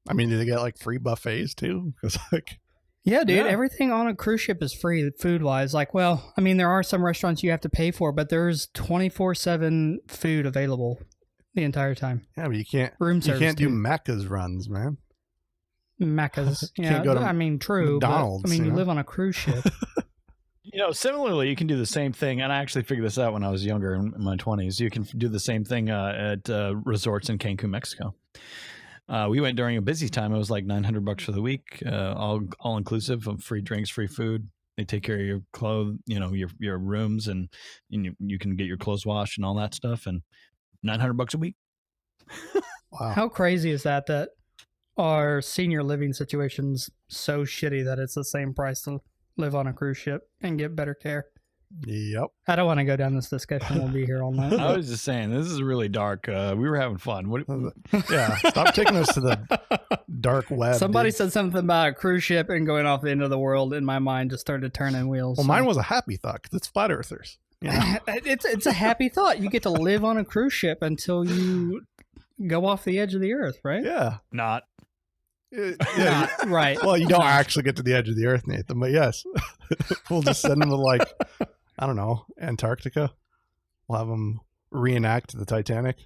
I mean, do they get like free buffets too? Because like, Yeah, dude, Yeah. everything on a cruise ship is free food-wise. Like, well, I mean, there are some restaurants you have to pay for, but there's 24/7 food available the entire time. yeah, but you can't. Room You service, can't do too. Macca's runs, man. Macca's. You Yeah, can't go to I mean, true. McDonald's, But, I mean, you you know? live on a cruise ship. You know, similarly, you can do the same thing. And I actually figured this out when I was younger in my 20s. You can do the same thing at resorts in Cancun, Mexico. We went during a busy time. It was like $900 for the week, all inclusive of free drinks, free food. They take care of your clothes, you know, your rooms, and you can get your clothes washed and all that stuff. And $900 a week. Wow. How crazy is that? That our senior living situation's so shitty that it's the same price to live on a cruise ship and get better care. Yep. I don't want to go down this discussion. We'll be here all night. I was just saying, this is really dark. We were having fun. What, Yeah. Stop taking us to the dark web. Somebody dude. said something about a cruise ship and going off the end of the world, and my mind just started turning wheels. Well, So- mine was a happy thought because it's flat earthers. You know? it's a happy thought. You get to live on a cruise ship until you go off the edge of the earth, right? Yeah. not. Yeah, right. well, you don't actually get to the edge of the Earth, Nathan, but yes, we'll just send them to like, I don't know, Antarctica. We'll have them reenact the Titanic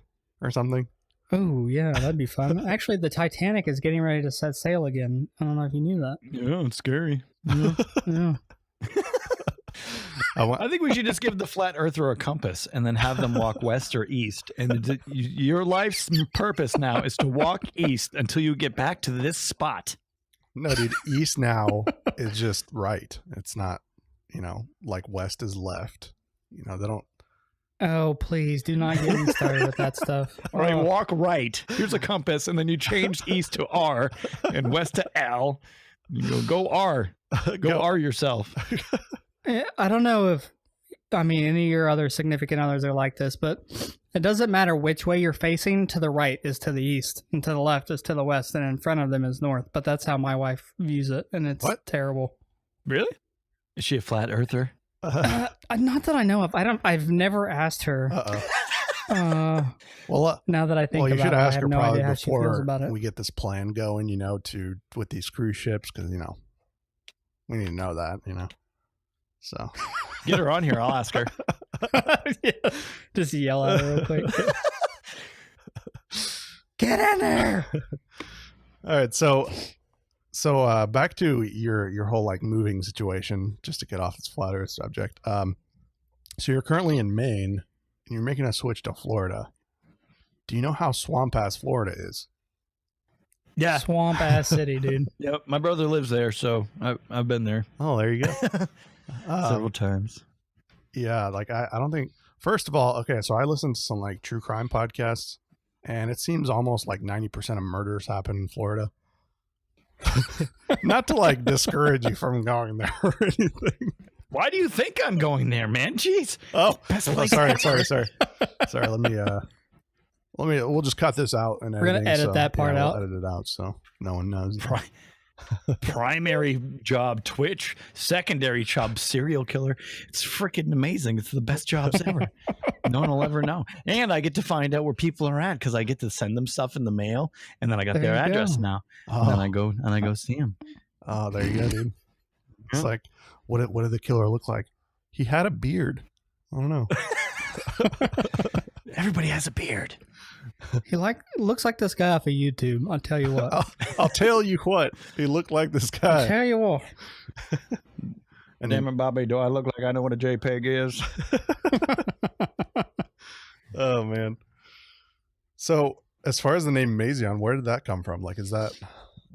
or something. Oh, yeah, that'd be fun. Actually, the Titanic is getting ready to set sail again. I don't know if you knew that. Yeah, it's scary. Yeah. I think we should just give the flat earther a compass and then have them walk west or east. And your life's purpose now is to walk east until you get back to this spot. No, dude, east now is just right. It's not, like west is left. They don't. Oh, please do not get me started with that stuff. All right, walk right. Here's a compass, and then you change east to R and west to L. You go R. Go R yourself. I don't know if, any of your other significant others are like this, but it doesn't matter which way you're facing. To the right is to the east, and to the left is to the west, and in front of them is north. But that's how my wife views it, and it's terrible. Really? Is she a flat earther? Not that I know of. I've never asked her. Well, now that I think you about should it, ask I have her no probably idea how she feels before about it. we get this plan going. With these cruise ships, because we need to know that. So get her on here. I'll ask her. Yeah. Just yell at her real quick. Get in there. All right, so back to your whole like moving situation, just to get off this flat Earth subject. So you're currently in Maine, and you're making a switch to Florida. Do you know how swamp ass Florida is? Yeah, swamp ass city, dude. Yep, my brother lives there, so I've been there. Oh, there you go. Several times. Yeah, like I don't think. First of all, okay, so I listen to some like true crime podcasts, and it seems almost like 90% of murders happen in Florida. Not to like discourage you from going there or anything. Why do you think I'm going there, man? Jeez. Oh, sorry. We'll just cut this out and we're gonna edit that part out. We'll edit it out so no one knows. Primary job Twitch, secondary job serial killer. It's freaking amazing. It's the best jobs ever. No one will ever know. And I get to find out where people are at because I get to send them stuff in the mail, and then I got their address now. Oh. And then I go see them. Oh, there you go, dude. It's like, what did the killer look like? He had a beard. I don't know. Everybody has a beard. He looks like this guy off of YouTube. I'll tell you what. I'll tell you what. He looked like this guy. I'll tell you what. And damn it, Bobby, do I look like I know what a JPEG is? Oh man. So as far as the name Mazion, where did that come from? Like, is that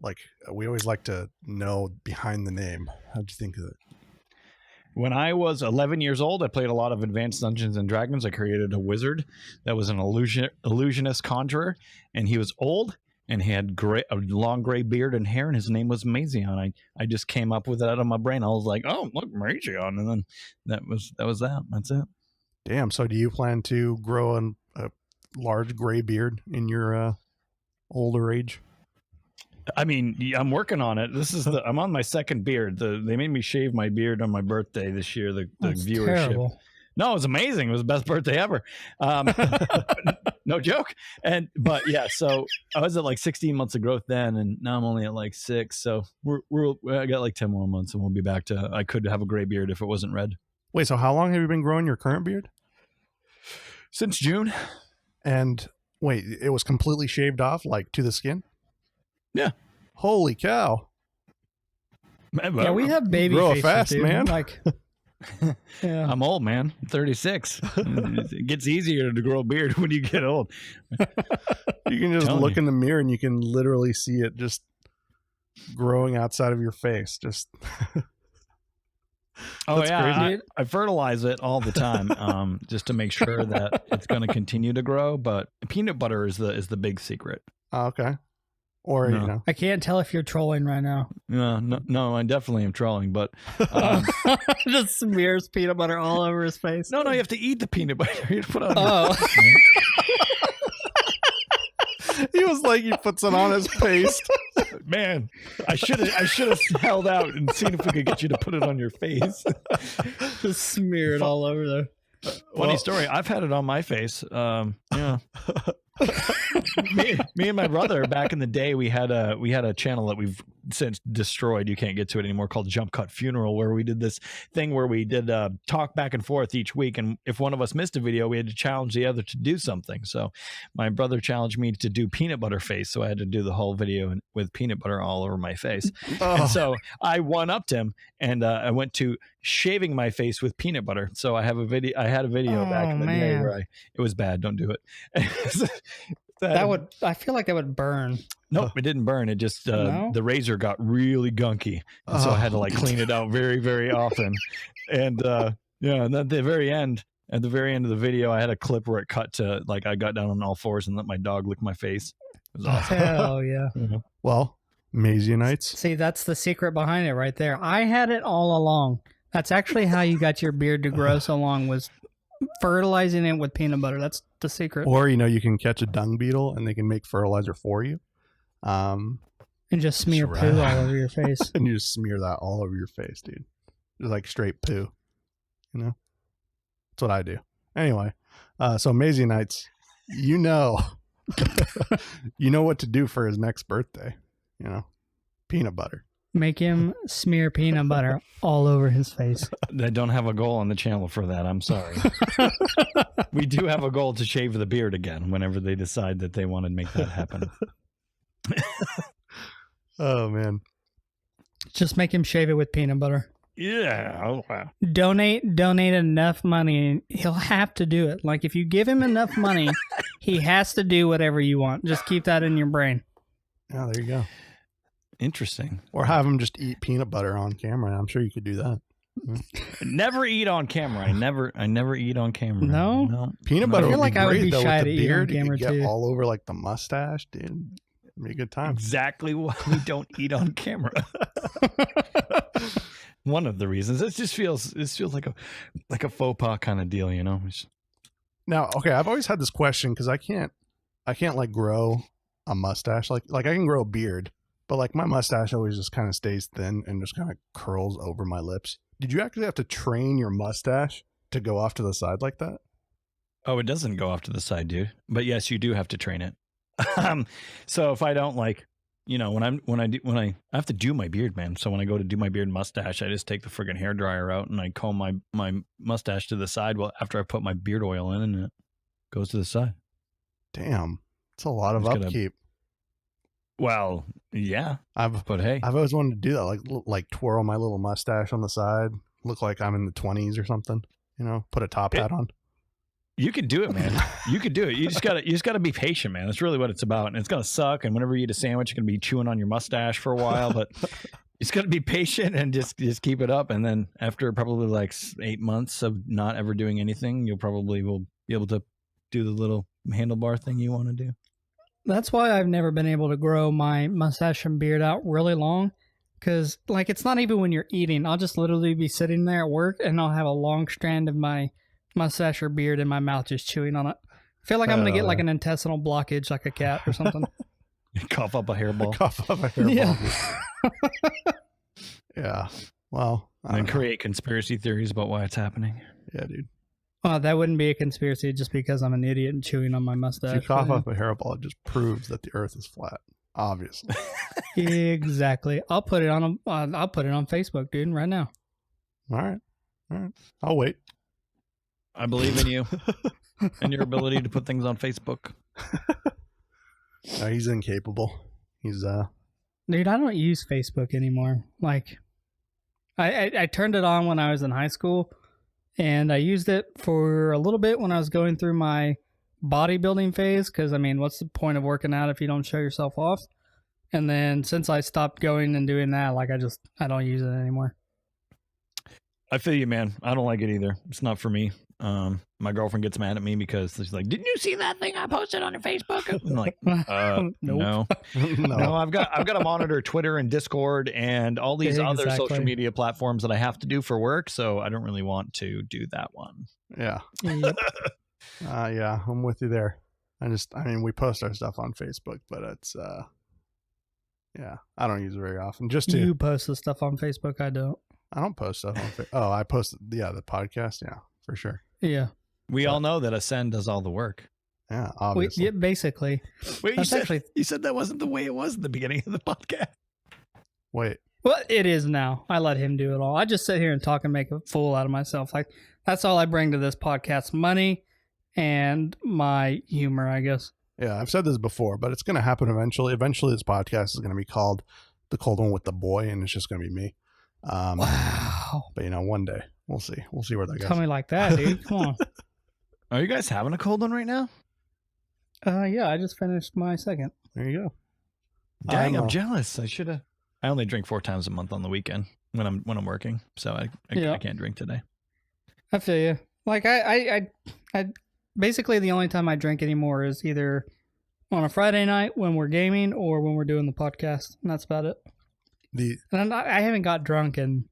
like, we always like to know behind the name. How'd you think of it? When I was 11 years old, I played a lot of Advanced Dungeons and Dragons. I created a wizard that was an illusionist conjurer, and he was old and he had a long gray beard and hair, and his name was Mazion. I just came up with it out of my brain. I was like, oh, look, Mazion, and then that was that. That's it. Damn. So do you plan to grow a large gray beard in your older age? I mean, I'm working on it. I'm on my second beard. They made me shave my beard on my birthday this year. The viewership. Terrible. No, it was amazing. It was the best birthday ever. No joke. But yeah, so I was at like 16 months of growth then, and now I'm only at like 6. So I got like 10 more months, and we'll be back to. I could have a gray beard if it wasn't red. Wait, so how long have you been growing your current beard? Since June. And wait, it was completely shaved off, like to the skin? Yeah. Holy cow. Yeah, we have baby grow faces, fast, dude. man. Like, yeah. I'm old, man. I'm 36. It gets easier to grow a beard when you get old. You can just look in the mirror and you can literally see it just growing outside of your face. Just Oh That's yeah, crazy. I fertilize it all the time, just to make sure that it's going to continue to grow. But peanut butter is the big secret. Okay. Or No. you know, I can't tell if you're trolling right now. No, I definitely am trolling. But Just smears peanut butter all over his face. no, you have to eat the peanut butter. You put on. Oh. he was like he puts it on his paste. Man, I should have held out and seen if we could get you to put it on your face. Just smear it all over there. Funny story. I've had it on my face. Yeah. me and my brother back in the day, we had a channel that we've since destroyed. You can't get to it anymore, called Jump Cut Funeral, where we did this thing where we did talk back and forth each week, and if one of us missed a video, we had to challenge the other to do something. So my brother challenged me to do peanut butter face, so I had to do the whole video with peanut butter all over my face. And so I one-upped him, and I went to shaving my face with peanut butter. So I had a video back in the day where it was bad. Don't do it. I feel like that would burn. Nope, it didn't burn. It just the razor got really gunky, and so I had to like clean it out very, very often. And and at the very end of the video, I had a clip where it cut to like I got down on all fours and let my dog lick my face. It was awesome. Hell yeah. Well, Mazionites. See, that's the secret behind it right there. I had it all along. That's actually how you got your beard to grow so long, was fertilizing it with peanut butter. That's the secret. Or, you can catch a dung beetle and they can make fertilizer for you. And just smear poo all over your face. And you just smear that all over your face, dude. Just like straight poo. That's what I do. Anyway, so Mazionites, you know what to do for his next birthday. Peanut butter. Make him smear peanut butter all over his face. I don't have a goal on the channel for that. I'm sorry. We do have a goal to shave the beard again whenever they decide that they want to make that happen. Oh, man. Just make him shave it with peanut butter. Yeah. Oh, wow. Donate enough money, and he'll have to do it. Like, if you give him enough money, he has to do whatever you want. Just keep that in your brain. Yeah, there you go. Interesting. Or have him just eat peanut butter on camera. I'm sure you could do that. Never eat on camera. I never eat on camera. No? Peanut butter I feel would like be I would great, be though, shy with to the eat on beard. camera, You could get too. all over like the mustache, dude. It'd be a good time. Exactly why we don't eat on camera. One of the reasons. It feels like a faux pas kind of deal, Now, okay, I've always had this question because I can't like grow a mustache. Like I can grow a beard, but like my mustache always just kind of stays thin and just kind of curls over my lips. Did you actually have to train your mustache to go off to the side like that? Oh, it doesn't go off to the side, dude. But yes, you do have to train it. So if I don't when I have to do my beard, man. So when I go to do my beard and mustache, I just take the friggin' hair dryer out and I comb my mustache to the side. Well, after I put my beard oil in, and it goes to the side. Damn, it's a lot of upkeep. Well, yeah. But hey, I've always wanted to do that, like twirl my little mustache on the side, look like I'm in the 20s or something. Put a top hat on. You could do it, man. You could do it. You just gotta be patient, man. That's really what it's about. And it's gonna suck. And whenever you eat a sandwich, you're gonna be chewing on your mustache for a while. But it's gotta be patient and just keep it up. And then after probably like 8 months of not ever doing anything, you'll probably will be able to do the little handlebar thing you want to do. That's why I've never been able to grow my mustache and beard out really long. Because, like, it's not even when you're eating. I'll just literally be sitting there at work and I'll have a long strand of my mustache or beard in my mouth just chewing on it. I feel like I'm going to get like an intestinal blockage like a cat or something. Cough up a hairball. Cough up a hairball. Yeah. Yeah. Well. And then create conspiracy theories about why it's happening. Yeah, dude. Well, that wouldn't be a conspiracy just because I'm an idiot and chewing on my mustache. If you cough up a hairball, it just proves that the earth is flat. Obviously. Exactly. I'll put it on Facebook, dude, right now. All right. I'll wait. I believe in you and your ability to put things on Facebook. No, he's incapable. He's Dude, I don't use Facebook anymore. Like, I turned it on when I was in high school, and I used it for a little bit when I was going through my bodybuilding phase, because, I mean, what's the point of working out if you don't show yourself off? And then since I stopped going and doing that, like, I don't use it anymore. I feel you, man. I don't like it either. It's not for me. My girlfriend gets mad at me because she's like, "Didn't you see that thing I posted on your Facebook?" I'm like, Nope. no. No, I've got to monitor Twitter and Discord and all these other social media platforms that I have to do for work. So I don't really want to do that one. Yeah. Yep. Yeah, I'm with you there. I mean, we post our stuff on Facebook, but it's, yeah, I don't use it very often. You post the stuff on Facebook. I don't. I don't post stuff on Facebook. Oh, I posted, the podcast. Yeah, for sure. Yeah. We all know that Ascend does all the work. Yeah, obviously. Yeah, basically. Wait, That's actually you said that wasn't the way it was at the beginning of the podcast. Wait, well, it is now. I let him do it all. I just sit here and talk and make a fool out of myself. Like that's all I bring to this podcast: money and my humor, I guess. yeah, I've said this before, but it's going to happen eventually. Eventually, this podcast is going to be called The Cold One with the Boy, and it's just going to be me. Wow. But, one day. We'll see. We'll see where that goes. Tell me like that, dude. Come on. Are you guys having a cold one right now? Yeah, I just finished my second. There you go. Dang, I'm I'm jealous. I should have. I only drink 4 times a month on the weekend when I'm working, so I can't drink today. I feel you. Like I basically the only time I drink anymore is either on a Friday night when we're gaming or when we're doing the podcast, and that's about it. And I haven't got drunk in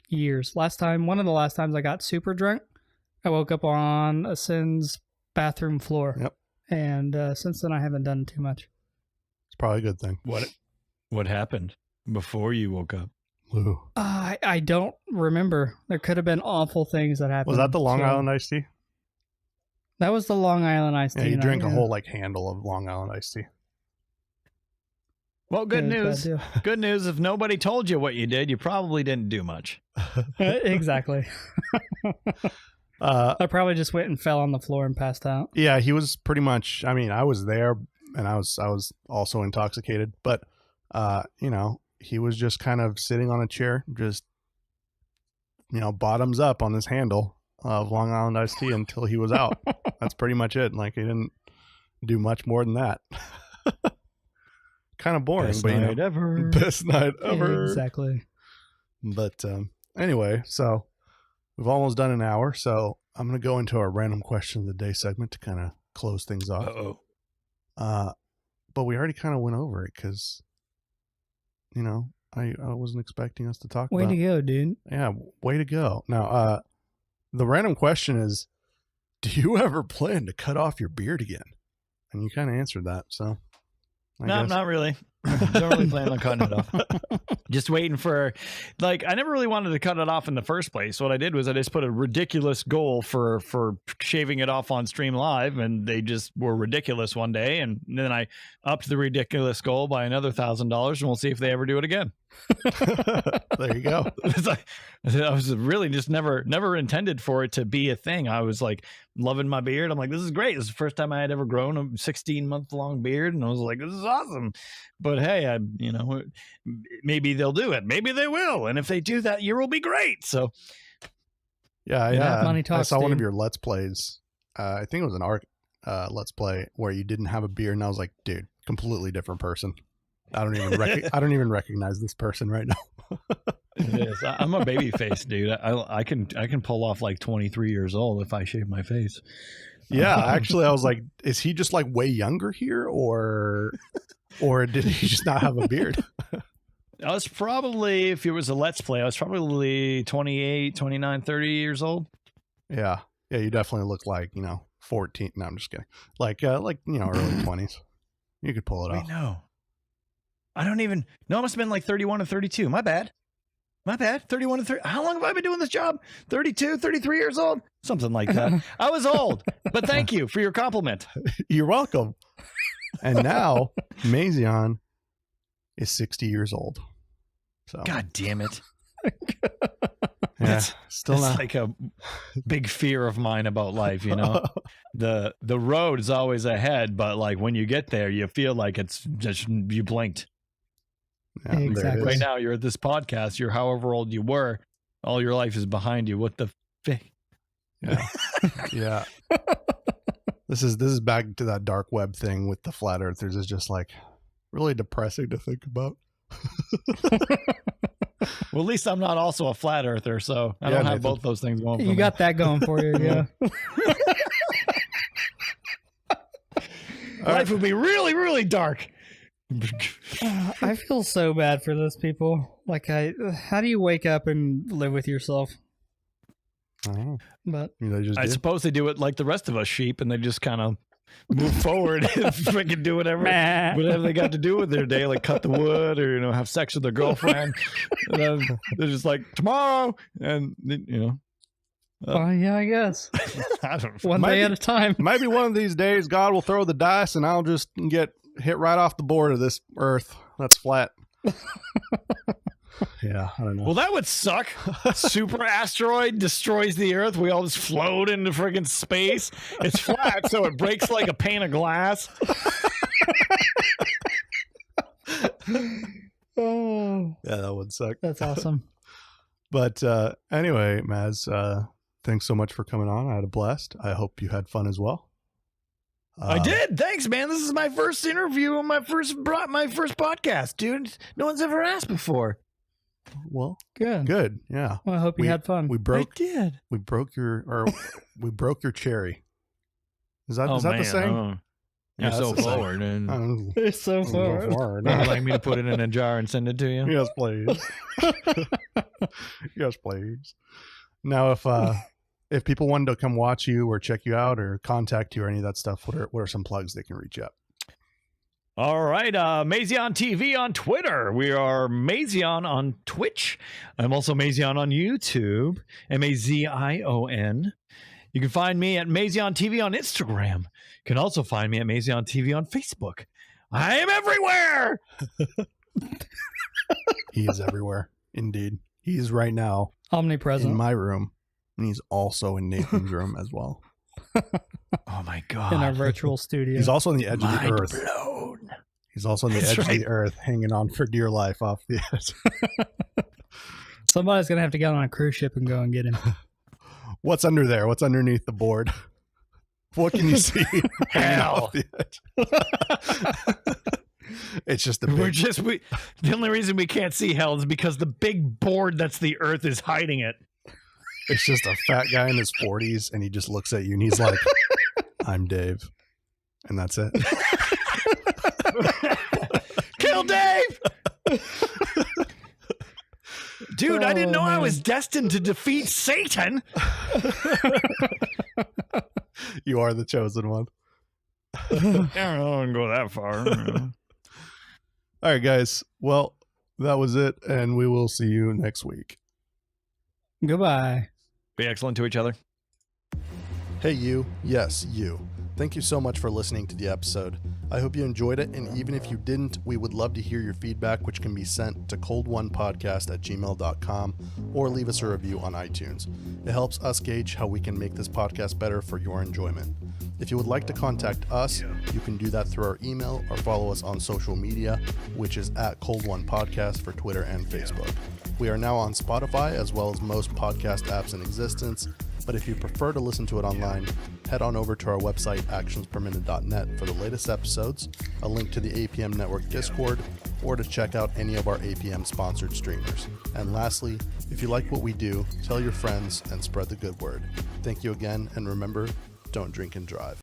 years. One of the last times I got super drunk, I woke up on a Sin's bathroom floor. Yep. And since then I haven't done too much. It's probably a good thing. What happened before you woke up? Ooh. I don't remember. There could have been awful things that happened. Was that the Long Island iced tea? That was the Long Island iced tea. Yeah, you night, drink a whole handle of Long Island iced tea. Well, good Yeah, news. bad deal. Good news. If nobody told you what you did, you probably didn't do much. Exactly. I probably just went and fell on the floor and passed out. Yeah, he was pretty much. I mean, I was there, and I was also intoxicated, but he was just kind of sitting on a chair, just bottoms up on this handle of Long Island iced tea until he was out. That's pretty much it. Like he didn't do much more than that. Kind of boring, Best but night ever. best night ever. Exactly. But anyway, so we've almost done an hour, so I'm going to go into our random question of the day segment to kind of close things off. But we already kind of went over it because, I wasn't expecting us to talk Way about. to go, dude. Yeah, way to go. Now, the random question is, do you ever plan to cut off your beard again? And you kind of answered that, so. I No, guess. not really. Don't really plan on cutting it off. Just waiting for, I never really wanted to cut it off in the first place. What I did was I just put a ridiculous goal for shaving it off on Stream Live, and they just were ridiculous one day. And then I upped the ridiculous goal by another $1,000, and we'll see if they ever do it again. There you go. It's like, I was really just never intended for it to be a thing. I was like loving my beard. I'm like, this is great. This is the first time I had ever grown a 16-month long beard, and I was like, this is awesome. But hey, maybe they'll do it. Maybe they will. And if they do, that year will be great. So Yeah. Money I talks, saw one of dude. your Let's Plays. I think it was an Arc Let's Play where you didn't have a beard, and I was like, dude, completely different person. I don't even recognize this person right now. it is. I'm a baby face, dude. I can pull off like 23 years old if I shave my face. Yeah, actually, I was like, is he just like way younger here, or did he just not have a beard? I was probably, if it was a Let's Play, I was probably 28, 29, 30 years old. Yeah, you definitely look like 14. No, I'm just kidding. Like early 20s. You could pull it off. Wait, no. I don't even, no, it must have been like 31 or 32. My bad. 31 to 30. How long have I been doing this job? 32, 33 years old? Something like that. I was old, but thank you for your compliment. You're welcome. And now Mazion is 60 years old. So God damn it. yeah, still It's not. like a big fear of mine about life, The road is always ahead, but like when you get there, you feel like it's just, you blinked. Yeah, there it Exactly. is. Right now, you're at this podcast. You're however old you were. All your life is behind you. What the fick? Yeah. Yeah. This is back to that dark web thing with the flat earthers. Is just like really depressing to think about. Well, at least I'm not also a flat earther, so I Yeah, don't have Nathan. both those things going for You me. got that going for you, yeah. Life would be really, really dark. I feel so bad for those people. Like, how do you wake up and live with yourself? I don't know. But They just I do. suppose they do it like the rest of us sheep, and they just kind of move forward and freaking do whatever they got to do with their day, like cut the wood or have sex with their girlfriend. And then they're just like tomorrow, and Yeah, I guess. I don't One day at a time. Maybe one of these days God will throw the dice and I'll just get hit right off the board of this earth that's flat. Yeah, I don't know. Well, that would suck. Super asteroid destroys the Earth. We all just float into friggin' space. It's flat, so it breaks like a pane of glass. Oh, Yeah, that would suck. that's awesome. But anyway, Maz, thanks so much for coming on. I had a blast. I hope you had fun as well. I did. Thanks, man. This is my first interview on my first podcast, dude. No one's ever asked before. Well, Good. good. Yeah. Well, I hope you had fun. We I did. broke your cherry. Is that Oh, the man. saying? Oh. You're Yeah, so that's the saying. forward. And It's so far. would you like me to put it in a jar and send it to you? Yes, please. Yes, please. Now, if people wanted to come watch you or check you out or contact you or any of that stuff, what are some plugs they can reach out? All right, Mazion TV on Twitter. We are Mazion on Twitch. I'm also Mazion on YouTube, Mazion. You can find me at Mazion TV on Instagram. You can also find me at Mazion TV on Facebook. I am everywhere. He is everywhere. Indeed. He is right now Omnipresent. in my room, and he's also in Nathan's room as well. Oh my God. in our virtual studio. He's also on the edge of the Mind earth. blown. He's also on the That's edge of right. the earth, hanging on for dear life off the edge. Somebody's gonna have to get on a cruise ship and go and get him. What's under there? What's underneath the board? What can you see? hanging Hell. off the edge? It's just a big, The only reason we can't see hell is because the big board that's the Earth is hiding it. it's just a fat guy in his 40s, and he just looks at you and he's like, "I'm Dave," and that's it. Kill Dave! Dude, I didn't know I was destined to defeat Satan. You are the chosen one. I don't go that far. All right, guys. Well, that was it, and we will see you next week. Goodbye. Be excellent to each other. Hey, you. Yes, you. Thank you so much for listening to the episode. I hope you enjoyed it, and even if you didn't, we would love to hear your feedback, which can be sent to cold1podcast@gmail.com or leave us a review on iTunes. It helps us gauge how we can make this podcast better for your enjoyment. If you would like to contact us, you can do that through our email or follow us on social media, which is at Cold1Podcast for Twitter and Facebook. We are now on Spotify as well as most podcast apps in existence, but if you prefer to listen to it online, head on over to our website, actionsperminute.net, for the latest episodes, a link to the APM Network Discord, or to check out any of our APM sponsored streamers. And lastly, if you like what we do, tell your friends and spread the good word. Thank you again, and remember, don't drink and drive.